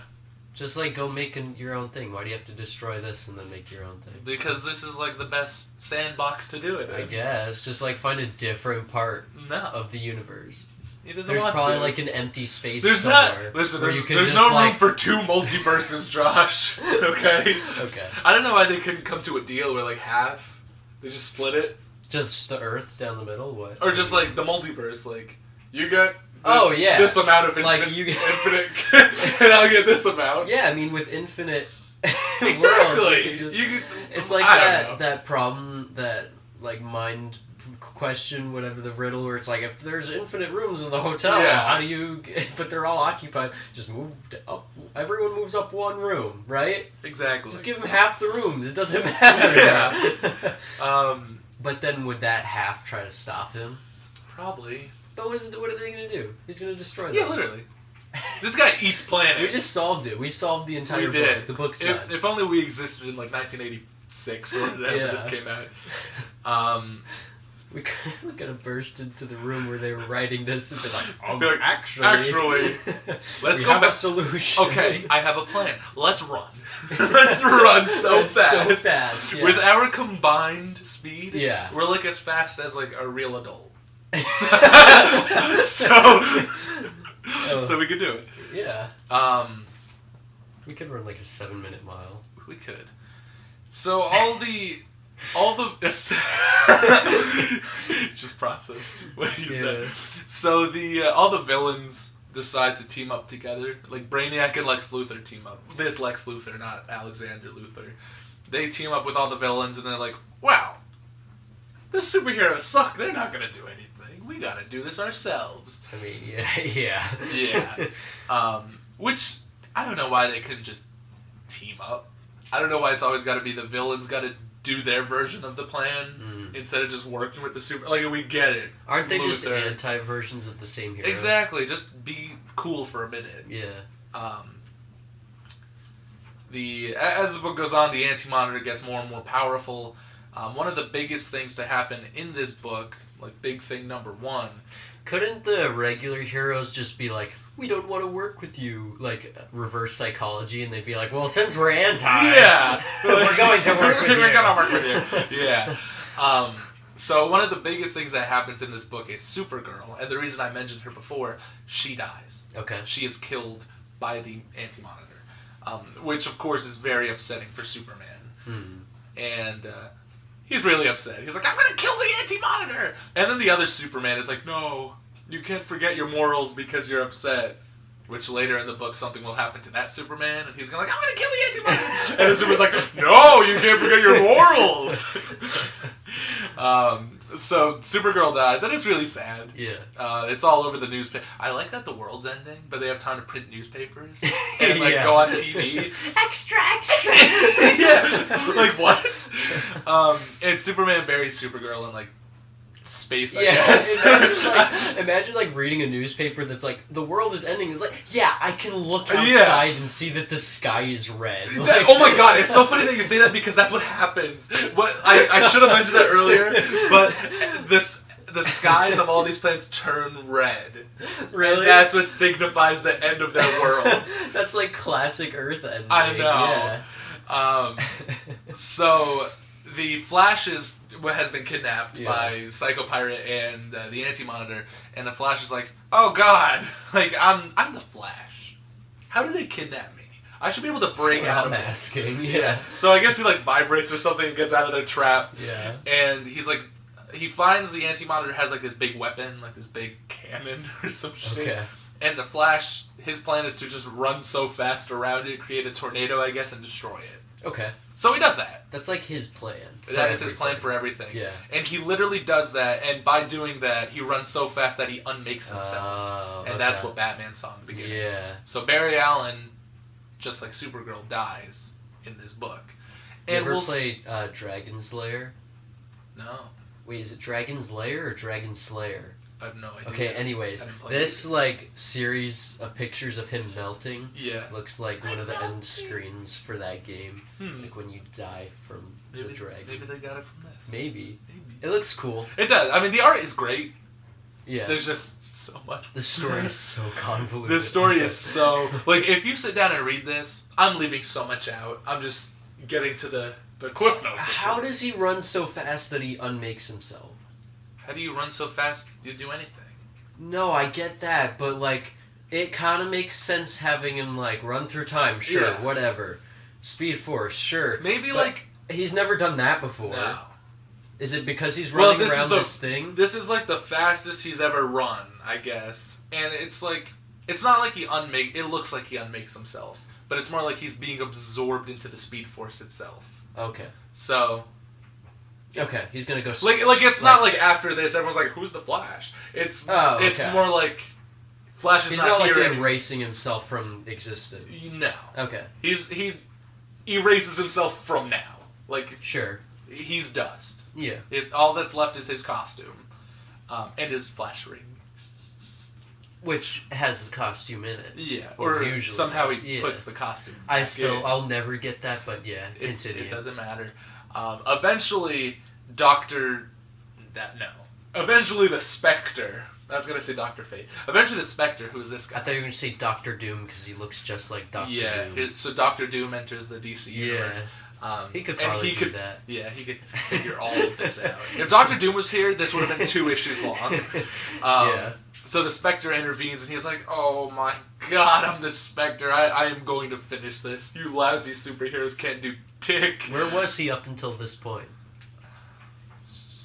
Just like go make your own thing. Why do you have to destroy this and then make your own thing? Because this is like the best sandbox to do it in. I guess. Just like find a different part No. of the universe. He doesn't There's want probably to. like an empty space There's somewhere. not. Listen, where there's, you can there's just, no like, room for 2 multiverses, Josh. Okay? Okay. I don't know why they couldn't come to a deal where like half, they just split it. Just the Earth down the middle? What? Or just like the multiverse, like, you get this amount of Like, infinite and I'll get this amount. Yeah, I mean, with infinite Exactly. worlds, you can just, it's like I don't know. that problem, that like mind question, whatever the riddle, where it's like, if there's infinite rooms in the hotel, Yeah. how do you? But they're all occupied. Just move up. Everyone moves up one room, right? Exactly. Just give them half the rooms. It doesn't matter. Yeah. But then would that half try to stop him? Probably. But what are they going to do? He's going to destroy them. Yeah, literally. This guy eats planets. We just solved it. We solved the entire We did. book. The book's done. If only we existed in like 1986 or whatever Yeah. this came out. We could have burst into the room where they were writing this and been like, Be like, actually, let's we go have back. a solution. Okay, I have a plan. Let's run. Let's run so That's fast. so fast, yeah. With our combined speed, Yeah. we're like as fast as like a real adult. So we could do it. Yeah. We could run like a 7-minute mile. We could. So all the just processed what you said. So all the villains decide to team up together. Like Brainiac and Lex Luthor team up. This Lex Luthor, not Alexander Luthor. They team up with all the villains, and they're like, "Wow, the superheroes suck. They're not gonna do anything. We gotta do this ourselves." I mean, yeah. Yeah. Which I don't know why they couldn't just team up. I don't know why it's always got to be the villains got to do their version of the plan instead of just working with the super. Like, we get it. Aren't they just Luthor. anti-versions of the same heroes? Exactly. Just be cool for a minute. Yeah. As the book goes on, the Anti-Monitor gets more and more powerful. One of the biggest things to happen in this book, like big thing number 1. Couldn't the regular heroes just be like, we don't want to work with you, like reverse psychology, and they'd be like, well, since we're anti, Yeah, we're going to work with you. We're gonna work with you. Yeah. So one of the biggest things that happens in this book is Supergirl, and the reason I mentioned her before, she dies. Okay. She is killed by the Anti-Monitor, which of course is very upsetting for Superman. And he's really upset. He's like, I'm gonna kill the Anti-Monitor! And then the other Superman is like, no, you can't forget your morals because you're upset. Which later in the book, something will happen to that Superman, and he's gonna like, I'm gonna kill the Anti-Monitor! And the Superman's like, no, you can't forget your morals! So Supergirl dies, and it's really sad. Yeah. It's all over the newspaper. I like that the world's ending, but they have time to print newspapers and like go on TV. Extra. Yeah, like what? And Superman buries Supergirl in like space. I guess. Imagine like reading a newspaper that's like, the world is ending. It's like, yeah, I can look outside and see that the sky is red. Like, Oh my god, it's so funny that you say that because that's what happens. What I should have mentioned that earlier, but the skies of all these planets turn red. Really? And that's what signifies the end of their world. That's like classic Earth ending. I know. Yeah. So the Flash has been kidnapped by Psycho Pirate and the Anti-Monitor, and the Flash is like, "Oh God, like I'm the Flash. How did they kidnap me? I should be able to That's break what out I'm of it. asking. Yeah. So I guess he like vibrates or something and gets out of their trap. Yeah. And he's like, he finds the Anti-Monitor has like this big weapon, like this big cannon or some shit. Okay. And the Flash, his plan is to just run so fast around it, create a tornado, I guess, and destroy it. Okay. So he does that. That's like his plan. That is his plan for everything. Yeah. And he literally does that, and by doing that, he runs so fast that he unmakes himself. Oh, and that's what Batman saw in the beginning. Yeah. So Barry Allen, just like Supergirl, dies in this book. You And ever we'll played Dragon's Lair? No. Wait, is it Dragon's Lair or Dragon Slayer? I have no idea. Okay, I anyways, haven't played this like series of pictures of him melting Yeah. looks like one of the end screens for that game. Hmm. Like when you die from the dragon. Maybe they got it from this. Maybe. Maybe. It looks cool. It does. I mean, the art is great. Yeah. There's just so much. The story is so convoluted. The story is so... Like, if you sit down and read this, I'm leaving so much out. I'm just getting to the cliff notes. How does he run so fast that he unmakes himself? How do you run so fast you do anything? No, I get that, but like, it kind of makes sense having him like run through time. Sure, Yeah. whatever. Speed Force, sure. Maybe, But like... he's never done that before. No. Is it because he's Well, running this is around the- this thing? This is, like, the fastest he's ever run, I guess. And it's, like... It's not like he It looks like he unmakes himself. But it's more like he's being absorbed into the Speed Force itself. Okay. So... Okay, he's gonna go. Like it's not like after this, everyone's like, "Who's the Flash?" It's okay. more like Flash is he's not not here like anymore. erasing himself from existence. No, Okay, he erases himself from now. Like sure. he's dust. Yeah. All that's left is his costume, and his Flash ring. Which has the costume in it. Yeah, Or or usually somehow does, he yeah. puts the costume. Back in. I'll never get that, but yeah, continue. It doesn't matter. Eventually, Eventually, the Spectre. I was gonna say Dr. Fate. Eventually, the Spectre, who is this guy? I thought you were gonna say Doctor Doom because he looks just like Doctor Yeah, Doom. so Doctor Doom enters the DC universe. He could and probably he do could, that. Yeah, he could figure all of this out. If Doctor Doom was here, this would have been 2 issues long. Yeah. So the Spectre intervenes, and he's like, "Oh my God, I'm the Spectre. I am going to finish this. You lousy superheroes can't do dick." Where was he up until this point?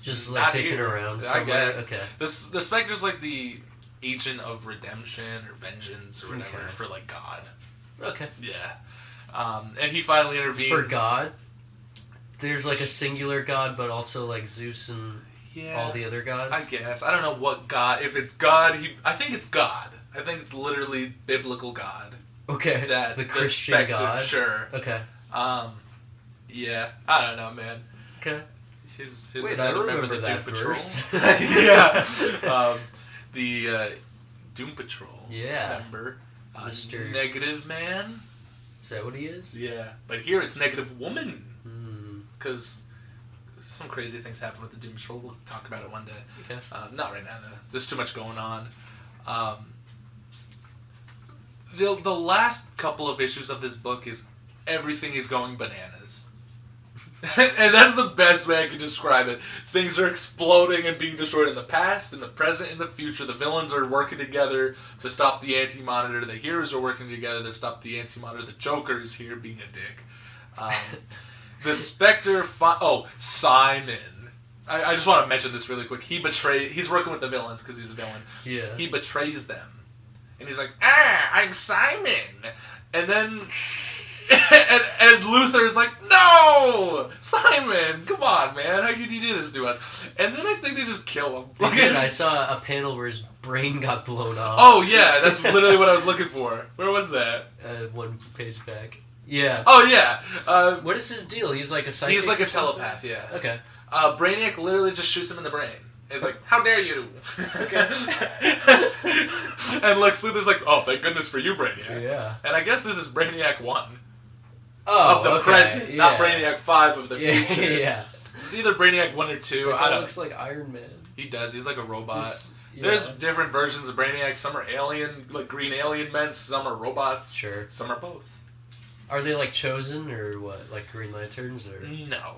Just like Not dicking here, around I somewhere? guess. Okay. The Spectre's like the agent of redemption or vengeance or whatever Okay. for like God. Okay. Yeah. And he finally intervenes. For God? There's like a singular God, but also like Zeus and Yeah. all the other gods? I guess. I don't know what God. If it's God, I think it's God. I think it's literally biblical God. Okay. That the Christian Spectre, God? Sure. Okay. Yeah. I don't know, man. Okay. Here's Wait, another I member remember of the Doom that Patrol. verse. Yeah. The Doom Patrol Yeah. member. Mr. Negative Man. Is that what he is? Yeah. But here it's Negative Woman. Hmm. Because some crazy things happen with the Doom Patrol. We'll talk about it one day. Okay. Not right now, though. There's too much going on. The last couple of issues of this book is everything is going bananas. And that's the best way I can describe it. Things are exploding and being destroyed in the past, in the present, in the future. The villains are working together to stop the Anti-Monitor. The heroes are working together to stop the Anti-Monitor. The Joker is here being a dick. The Spectre... Simon. I just want to mention this really quick. He's working with the villains because he's a villain. Yeah. He betrays them. And he's like, I'm Simon. And then... and Luther's like, no! Simon! Come on, man. How could you do this to us? And then I think they just kill him. They did. I saw a panel where his brain got blown off. Oh, yeah. That's literally what I was looking for. Where was that? 1 page back. Yeah. Oh, yeah. What is his deal? He's like a psychic? He's like a or something? telepath, yeah. Okay. Brainiac literally just shoots him in the brain. He's like, how dare you? Okay. And Lex Luthor's like, oh, thank goodness for you, Brainiac. Yeah. And I guess this is Brainiac 1 Oh, of the okay. present, not Yeah. Brainiac 5 of the Yeah, future. yeah. It's either Brainiac 1 or 2. That I guy don't. looks like Iron Man. He does. He's like a robot. Yeah. There's different versions of Brainiac. Some are alien, like green alien men. Some are robots. Sure. Some are both. Are they like chosen or what? Like Green Lanterns or No.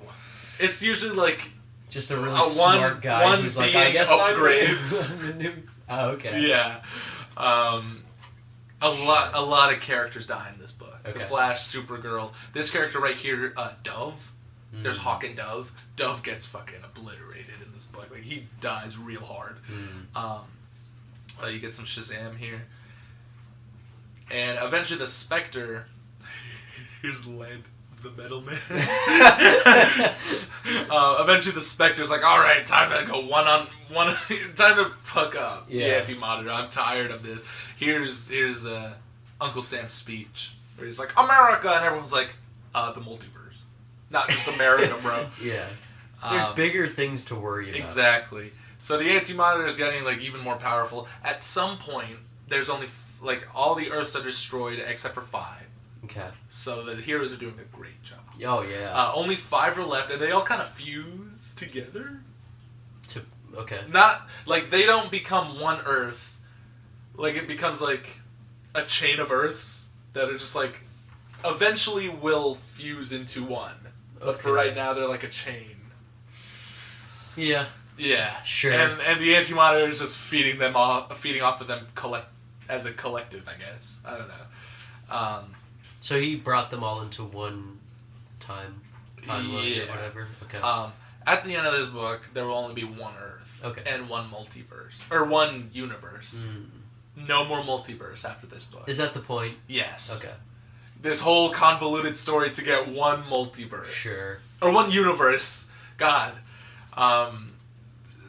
It's usually like... just a really one- smart guy one who's like, being I guess upgrades. I'm the new... Oh, okay. Yeah. A lot of characters die in this book. The Okay. Flash, Supergirl. This character right here, Dove. There's Mm. Hawk and Dove. Dove gets fucking obliterated in this book. Like, he dies real hard. You get some Shazam here. And eventually the Spectre... Here's Land, the Metal Man. Eventually the Spectre's like, alright, time to go one-on-one. Time to fuck up the Anti-Monitor. I'm tired of this. Here's Uncle Sam's speech. Where he's like, America! And everyone's like, the multiverse. Not just America, bro. Yeah. There's bigger things to worry about. Exactly. So the Anti-Monitor is getting like even more powerful. At some point, there's only like all the Earths are destroyed except for 5. Okay. So the heroes are doing a great job. Oh yeah. Only 5 are left, and they all kind of fuse together. Okay. Not like they don't become one Earth. Like it becomes like a chain of Earths that are just like eventually will fuse into one. But for right now, they're like a chain. Yeah. Yeah. Sure. And the Anti-Monitor is just feeding off of them as a collective, I guess. I don't know. So he brought them all into one timeline or whatever. Okay. At the end of this book, there will only be one Earth. Okay. And one multiverse. Or one universe. No more multiverse after this book. Is that the point? Yes. Okay. This whole convoluted story to get one multiverse. Sure. Or one universe. God.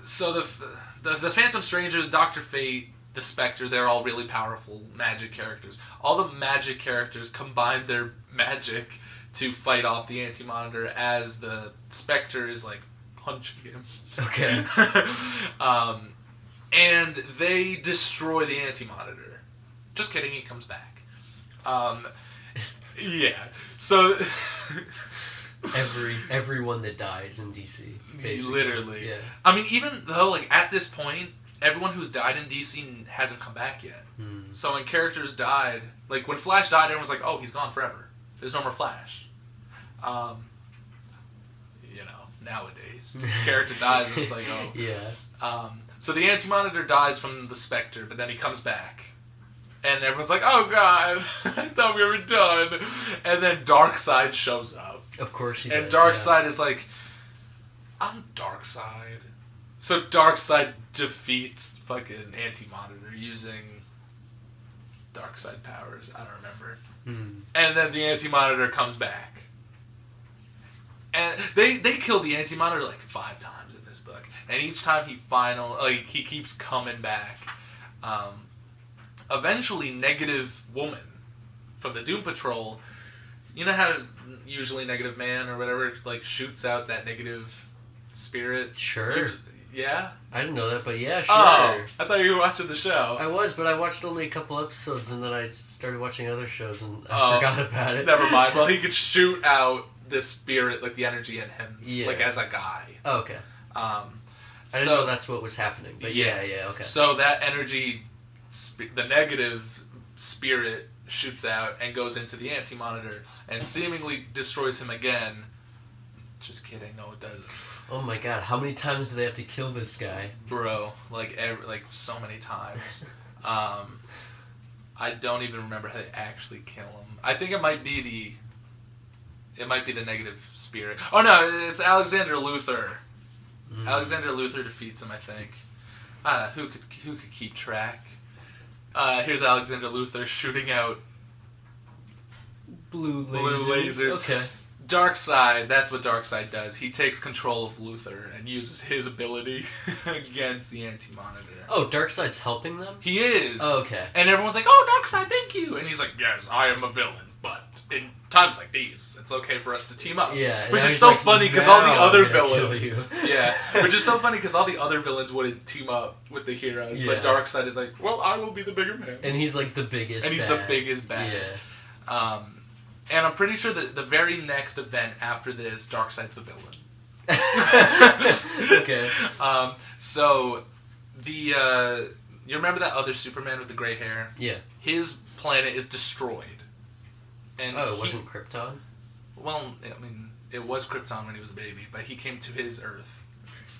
So the Phantom Stranger, Dr. Fate, the Spectre, they're all really powerful magic characters. All the magic characters combine their magic to fight off the Anti-Monitor as the Spectre is like punching him. Okay. And they destroy the Anti-Monitor. Just kidding, he comes back. Yeah. So everyone that dies in DC, basically. Literally. Yeah. I mean, even though like at this point, everyone who's died in DC hasn't come back yet. So when characters died, like when Flash died, everyone was like, "Oh, he's gone forever. There's no more Flash." Nowadays, character dies and it's like, "Oh." Yeah. So the Anti-Monitor dies from the Spectre, but then he comes back. And everyone's like, oh god, I thought we were done. And then Darkseid shows up. Of course he does. And does, Darkseid is like, I'm Darkseid. So Darkseid defeats fucking Anti-Monitor using Darkseid powers. I don't remember. And then the Anti-Monitor comes back. And they kill the Anti-Monitor like 5 times in this book. And each time he keeps coming back. Eventually, Negative Woman from the Doom Patrol, you know how usually Negative Man or whatever like shoots out that negative spirit? Sure. Yeah? I didn't know that, but yeah, sure. Oh, I thought you were watching the show. I was, but I watched only a couple episodes and then I started watching other shows and I forgot about it. Never mind. Well, he could shoot out this spirit, like the energy in him, like as a guy. Oh, okay. I didn't know that's what was happening, but yeah, okay. So that energy, the negative spirit shoots out and goes into the Anti-Monitor and seemingly destroys him again. Just kidding, no it doesn't. Oh my god, how many times do they have to kill this guy? Bro, like so many times. I don't even remember how they actually kill him. I think it might be the negative spirit. Oh no, it's Alexander Luthor. Alexander Luthor defeats him, I think. Who could keep track? Here's Alexander Luthor shooting out blue lasers. Okay. Darkseid, that's what Darkseid does. He takes control of Luthor and uses his ability against the Anti-Monitor. Oh, Darkseid's helping them? He is. Oh, okay. And everyone's like, oh, Darkseid, thank you. And he's like, yes, I am a villain, but in times like these, it's okay for us to team up. Yeah. Which is so funny because all the other villains... Yeah. Which is so funny because all the other villains wouldn't team up with the heroes, but Darkseid is like, well, I will be the bigger man. And he's like the biggest bad. Yeah. And I'm pretty sure that the very next event after this, Darkseid's the villain. Okay. So, you remember that other Superman with the gray hair? Yeah. His planet is destroyed. And it wasn't Krypton? Well, I mean, it was Krypton when he was a baby, but he came to his Earth.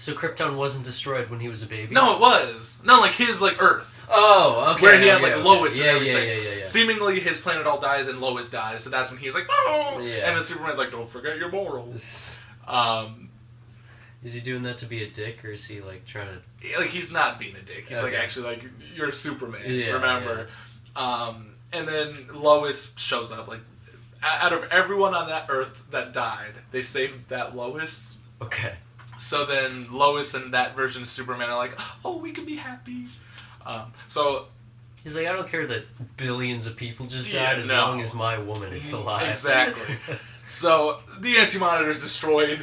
So Krypton wasn't destroyed when he was a baby? No, it was. No, like his Earth. Oh, okay. Where he had okay, Lois okay. and everything. Yeah. Seemingly his planet all dies and Lois dies, so that's when he's like, oh! Yeah. And then Superman's like, don't forget your morals. Is he doing that to be a dick, or is he trying to? He's not being a dick. He's Okay. actually you're Superman. Yeah, remember? Yeah. And then Lois shows up. Out of everyone on that Earth that died, they saved that Lois. Okay. So then Lois and that version of Superman are like, oh, we can be happy. So he's like, I don't care that billions of people just died as long as my woman is alive. Exactly. So the Anti-Monitor is destroyed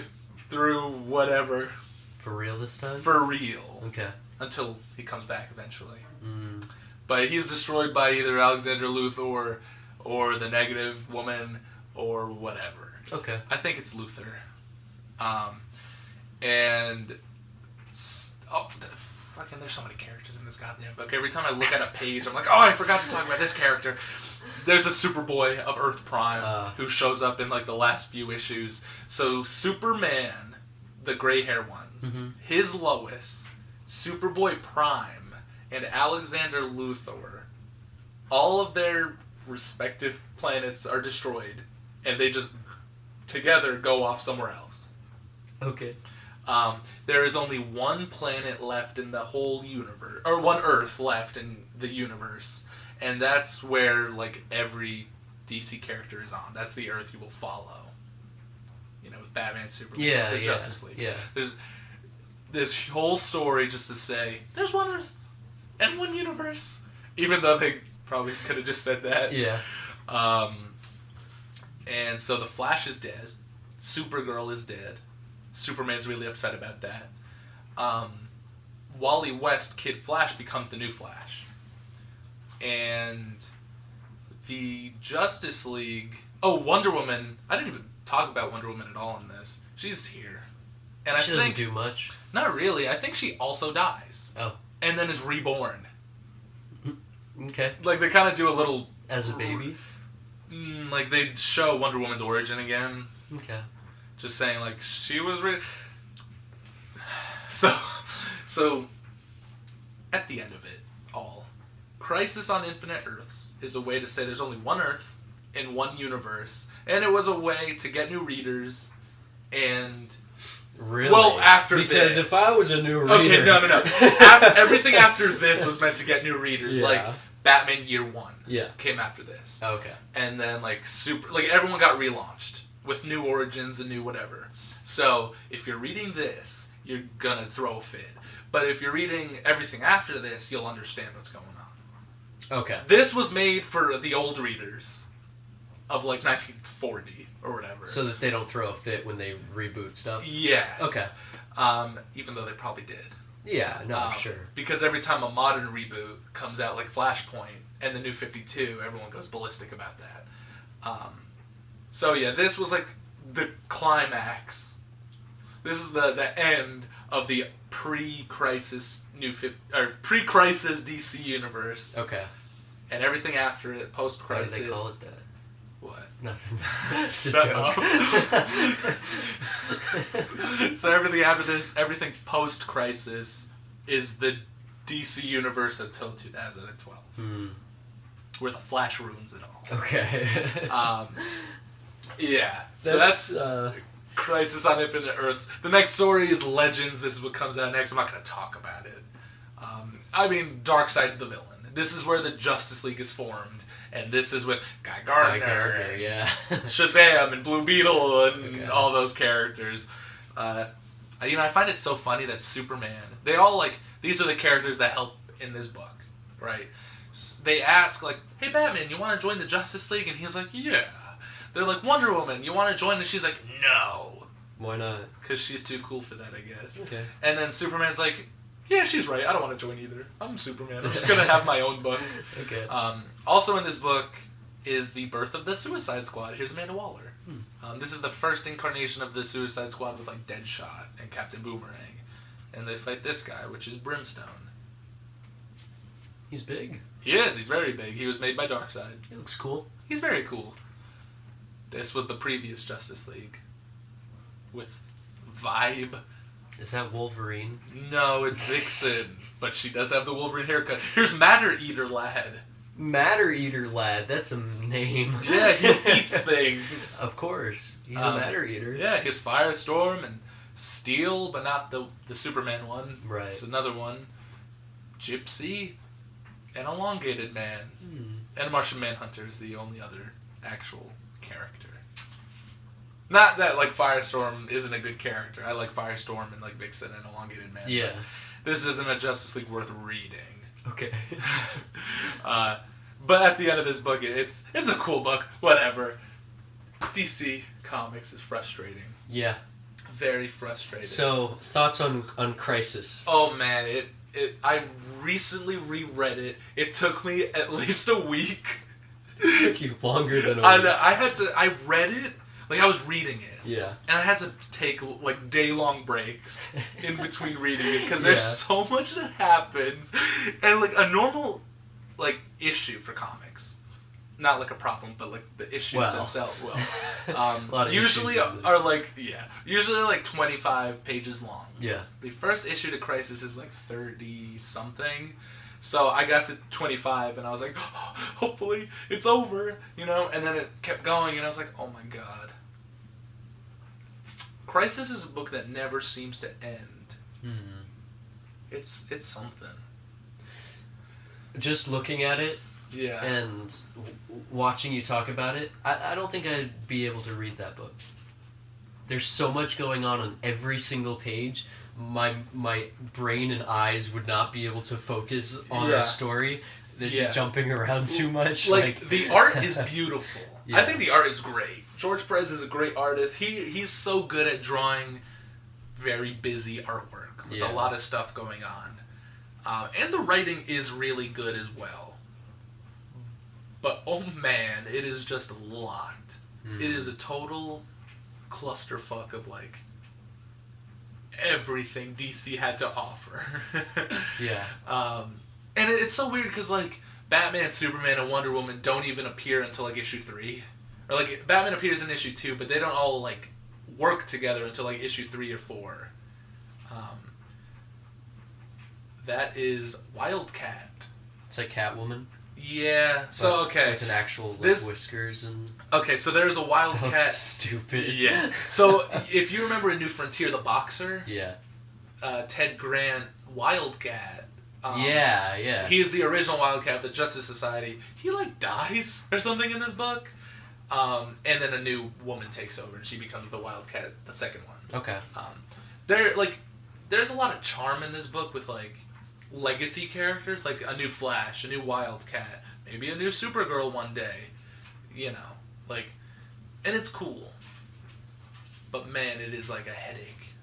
through whatever. For real this time? For real. Okay. Until he comes back eventually. Mm. But he's destroyed by either Alexander Luthor or the Negative Woman or whatever. Okay. I think it's Luthor. And fucking, there's so many characters in this goddamn book. Every time I look at a page, I'm like, oh, I forgot to talk about this character. There's a Superboy of Earth Prime who shows up in the last few issues. So Superman, the gray hair one, his Lois, Superboy Prime, and Alexander Luthor, all of their respective planets are destroyed, and they just together go off somewhere else. Okay. There is only one planet left in the whole universe, or one Earth left in the universe, and that's where every DC character is on. That's the Earth you will follow. With Batman, Superman, the Justice League. Yeah. There's this whole story just to say there's one Earth and one universe, even though they probably could have just said that. Yeah. And so the Flash is dead. Supergirl is dead. Superman's really upset about that. Wally West, Kid Flash, becomes the new Flash. And the Justice League... Oh, Wonder Woman. I didn't even talk about Wonder Woman at all in this. She's here. And she doesn't do much. Not really. I think she also dies. Oh. And then is reborn. Okay. They kind of do a little... As a baby? They show Wonder Woman's origin again. Okay. Just saying, she was really... So, at the end of it all, Crisis on Infinite Earths is a way to say there's only one Earth in one universe, and it was a way to get new readers, and... Really? Well, after because this... if I was a new reader... Okay, no. Everything after this was meant to get new readers, Batman Year One came after this. Okay. And then, everyone got relaunched with new origins and new whatever. So, if you're reading this, you're gonna throw a fit. But if you're reading everything after this, you'll understand what's going on. Okay. This was made for the old readers of, 1940 or whatever. So that they don't throw a fit when they reboot stuff? Yes. Okay. Even though they probably did. Yeah, no, sure. Because every time a modern reboot comes out, like Flashpoint and the New 52, everyone goes ballistic about that. So yeah, this was the climax. This is the end of the pre-crisis pre-crisis DC universe. Okay. And everything after it, post-crisis. Why do they call it that? What? Nothing. It's a Shut joke. up. So everything after this, everything post-crisis is the DC universe until 2012. Where the Flash ruins it all. Okay. Yeah. So that's Crisis on Infinite Earths. The next story is Legends. This is what comes out next. I'm not going to talk about it. Darkseid's the villain. This is where the Justice League is formed. And this is with Guy Gardner, yeah. Shazam and Blue Beetle and all those characters. I find it so funny that Superman, they all these are the characters that help in this book, right? They ask hey Batman, you want to join the Justice League? And he's like, yeah. They're like, Wonder Woman, you want to join? And she's like, no. Why not? Because she's too cool for that, I guess. Okay. And then Superman's like, yeah, she's right. I don't want to join either. I'm Superman. I'm just going to have my own book. Okay. Also in this book is the birth of the Suicide Squad. Here's Amanda Waller. This is the first incarnation of the Suicide Squad with Deadshot and Captain Boomerang. And they fight this guy, which is Brimstone. He's big. He is. He's very big. He was made by Darkseid. He looks cool. He's very cool. This was the previous Justice League. With Vibe Is that Wolverine? No, it's Vixen, but she does have the Wolverine haircut. Here's Matter Eater Lad. Matter Eater Lad, that's a name. Yeah, he eats things. Of course. He's a Matter Eater. Yeah, here's Firestorm and Steel, but not the Superman one. Right. It's another one. Gypsy and Elongated Man. And Martian Manhunter is the only other actual character. Not that, like, Firestorm isn't a good character. I like Firestorm and, like, Vixen and Elongated Man. Yeah. This isn't a Justice League worth reading. Okay. But at the end of this book, it's a cool book. Whatever. DC Comics is frustrating. Yeah. Very frustrating. So, thoughts on Crisis? Oh, man. I recently reread it. It took me at least a week. It took you longer than a week. I read it. Like, I was reading it. Yeah. And I had to take, like, day-long breaks in between reading it because there's so much that happens. And, like, a normal, like, issue for comics. Not, like, a problem, but, like, the issues themselves. Usually are, like, 25 pages long. Yeah. The first issue to Crisis is, like, 30-something. So I got to 25, and I was like, oh, hopefully it's over, you know? And then it kept going, and I was like, oh, my God. Crisis is a book that never seems to end. It's something. Just looking at it and watching you talk about it, I don't think I'd be able to read that book. There's so much going on every single page. My brain and eyes would not be able to focus on a story. They'd be jumping around too much. Like the art is beautiful. Yeah. I think the art is great. George Perez is a great artist. He's so good at drawing very busy artwork with a lot of stuff going on. And the writing is really good as well. But oh man, it is just a lot. It is a total clusterfuck of like everything DC had to offer. And it's so weird because like Batman, Superman, and Wonder Woman don't even appear until like issue 3. Or like Batman appears in issue 2, but they don't all like work together until like issue 3 or 4. That is Wildcat. It's like Catwoman. Yeah. So okay. With an actual whiskers and. Okay, so there's a Wildcat. That stupid. Yeah. So if you remember in New Frontier, the boxer. Yeah. Ted Grant, Wildcat. Yeah. He is the original Wildcat of the Justice Society. He like dies or something in this book, and then a new woman takes over and she becomes the Wildcat, the second one. Okay. There's a lot of charm in this book with like legacy characters, like a new Flash, a new Wildcat, maybe a new Supergirl one day, you know, like, and it's cool. But man, it is like a headache.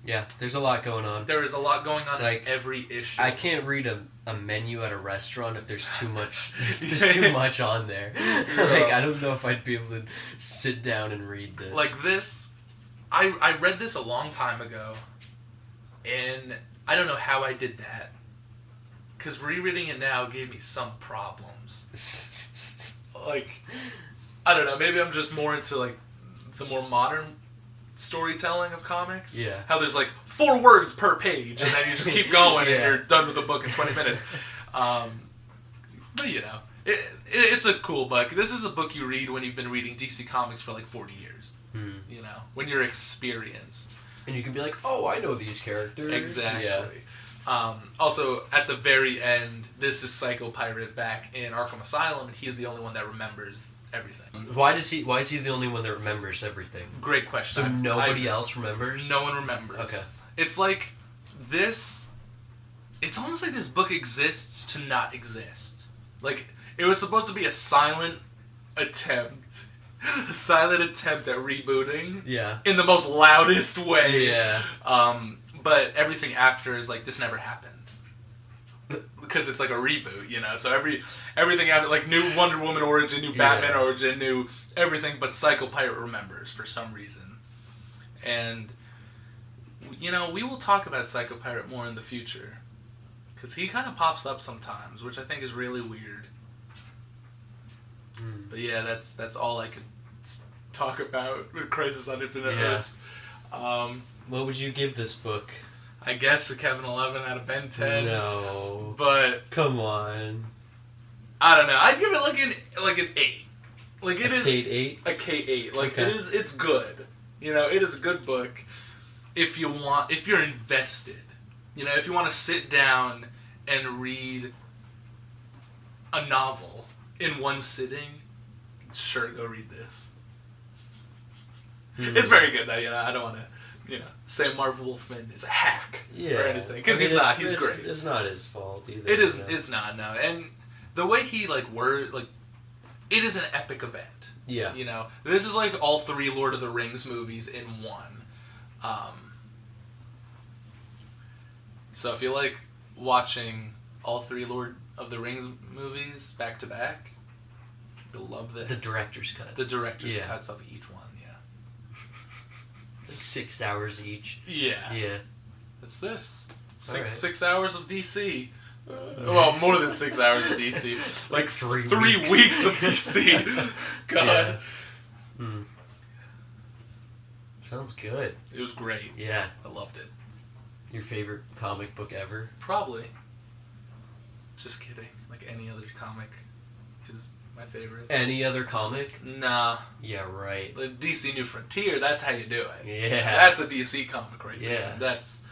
Yeah, there's a lot going on. There is a lot going on like, in every issue. I can't read a menu at a restaurant if there's too much. If there's too much on there. Like I don't know if I'd be able to sit down and read this. Like this, I read this a long time ago, and I don't know how I did that. Because rereading it now gave me some problems. Like, I don't know. Maybe I'm just more into like the more modern storytelling of comics. Yeah. How there's like 4 words per page, and then you just keep going, and you're done with the book in 20 minutes. But you know, it's a cool book. This is a book you read when you've been reading DC Comics for like 40 years. You know, when you're experienced. And you can be like, oh, I know these characters. Exactly. Yeah. Also, at the very end, this is Psycho Pirate back in Arkham Asylum, and he's the only one that remembers everything. Why is he the only one that remembers everything? Great question. So nobody else remembers? No one remembers. Okay. It's like this. It's almost like this book exists to not exist. Like it was supposed to be a silent attempt at rebooting. Yeah. In the most loudest way. Yeah. But everything after is like this never happened. Because it's like a reboot, you know. So everything after, like new Wonder Woman origin, new Batman origin, new everything, but Psycho Pirate remembers for some reason. And you know, we will talk about Psycho Pirate more in the future, because he kind of pops up sometimes, which I think is really weird. But yeah, that's all I could talk about with Crisis on Infinite Yeah. Earths. What would you give this book? I guess a Kevin 11 out of Ben 10. No. But Come on. I don't know. I'd give it like an 8. Like it is K8? a K8. Like Okay. it's good. You know, it is a good book if you're invested. You know, if you want to sit down and read a novel in one sitting, sure, go read this. It's very good though, you know. I don't want to, say Marv Wolfman is a hack or anything, because he's not. He's great. It's not his fault either. It is. It's not, no. And the way he it is an epic event. Yeah. You know, this is like all 3 Lord of the Rings movies in one. So if you like watching all 3 Lord of the Rings movies back to back, you'll love this. The director's cut. The director's cuts of each one, yeah. Like 6 hours each. Yeah. Yeah. It's this. All right. 6 hours of DC. Well, more than 6 hours of DC. Like 3 3 weeks of DC. God. Yeah. Sounds good. It was great. Yeah. I loved it. Your favorite comic book ever? Probably. Just kidding. Like any other comic is my favorite. Any other comic? Nah. Yeah, right. The DC New Frontier, that's how you do it. Yeah. That's a DC comic right there. Yeah. That's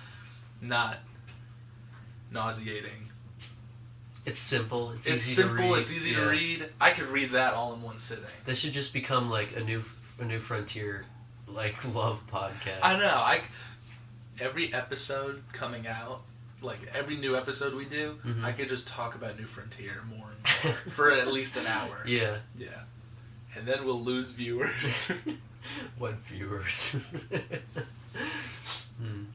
not nauseating. It's simple. It's It's easy simple, to read. it's easy to read. I could read that all in one sitting. This should just become like a new Frontier, like, love podcast. I know. Every episode coming out, like every new episode we do, I could just talk about New Frontier more and more for at least an hour. Yeah. Yeah. And then we'll lose viewers. What viewers?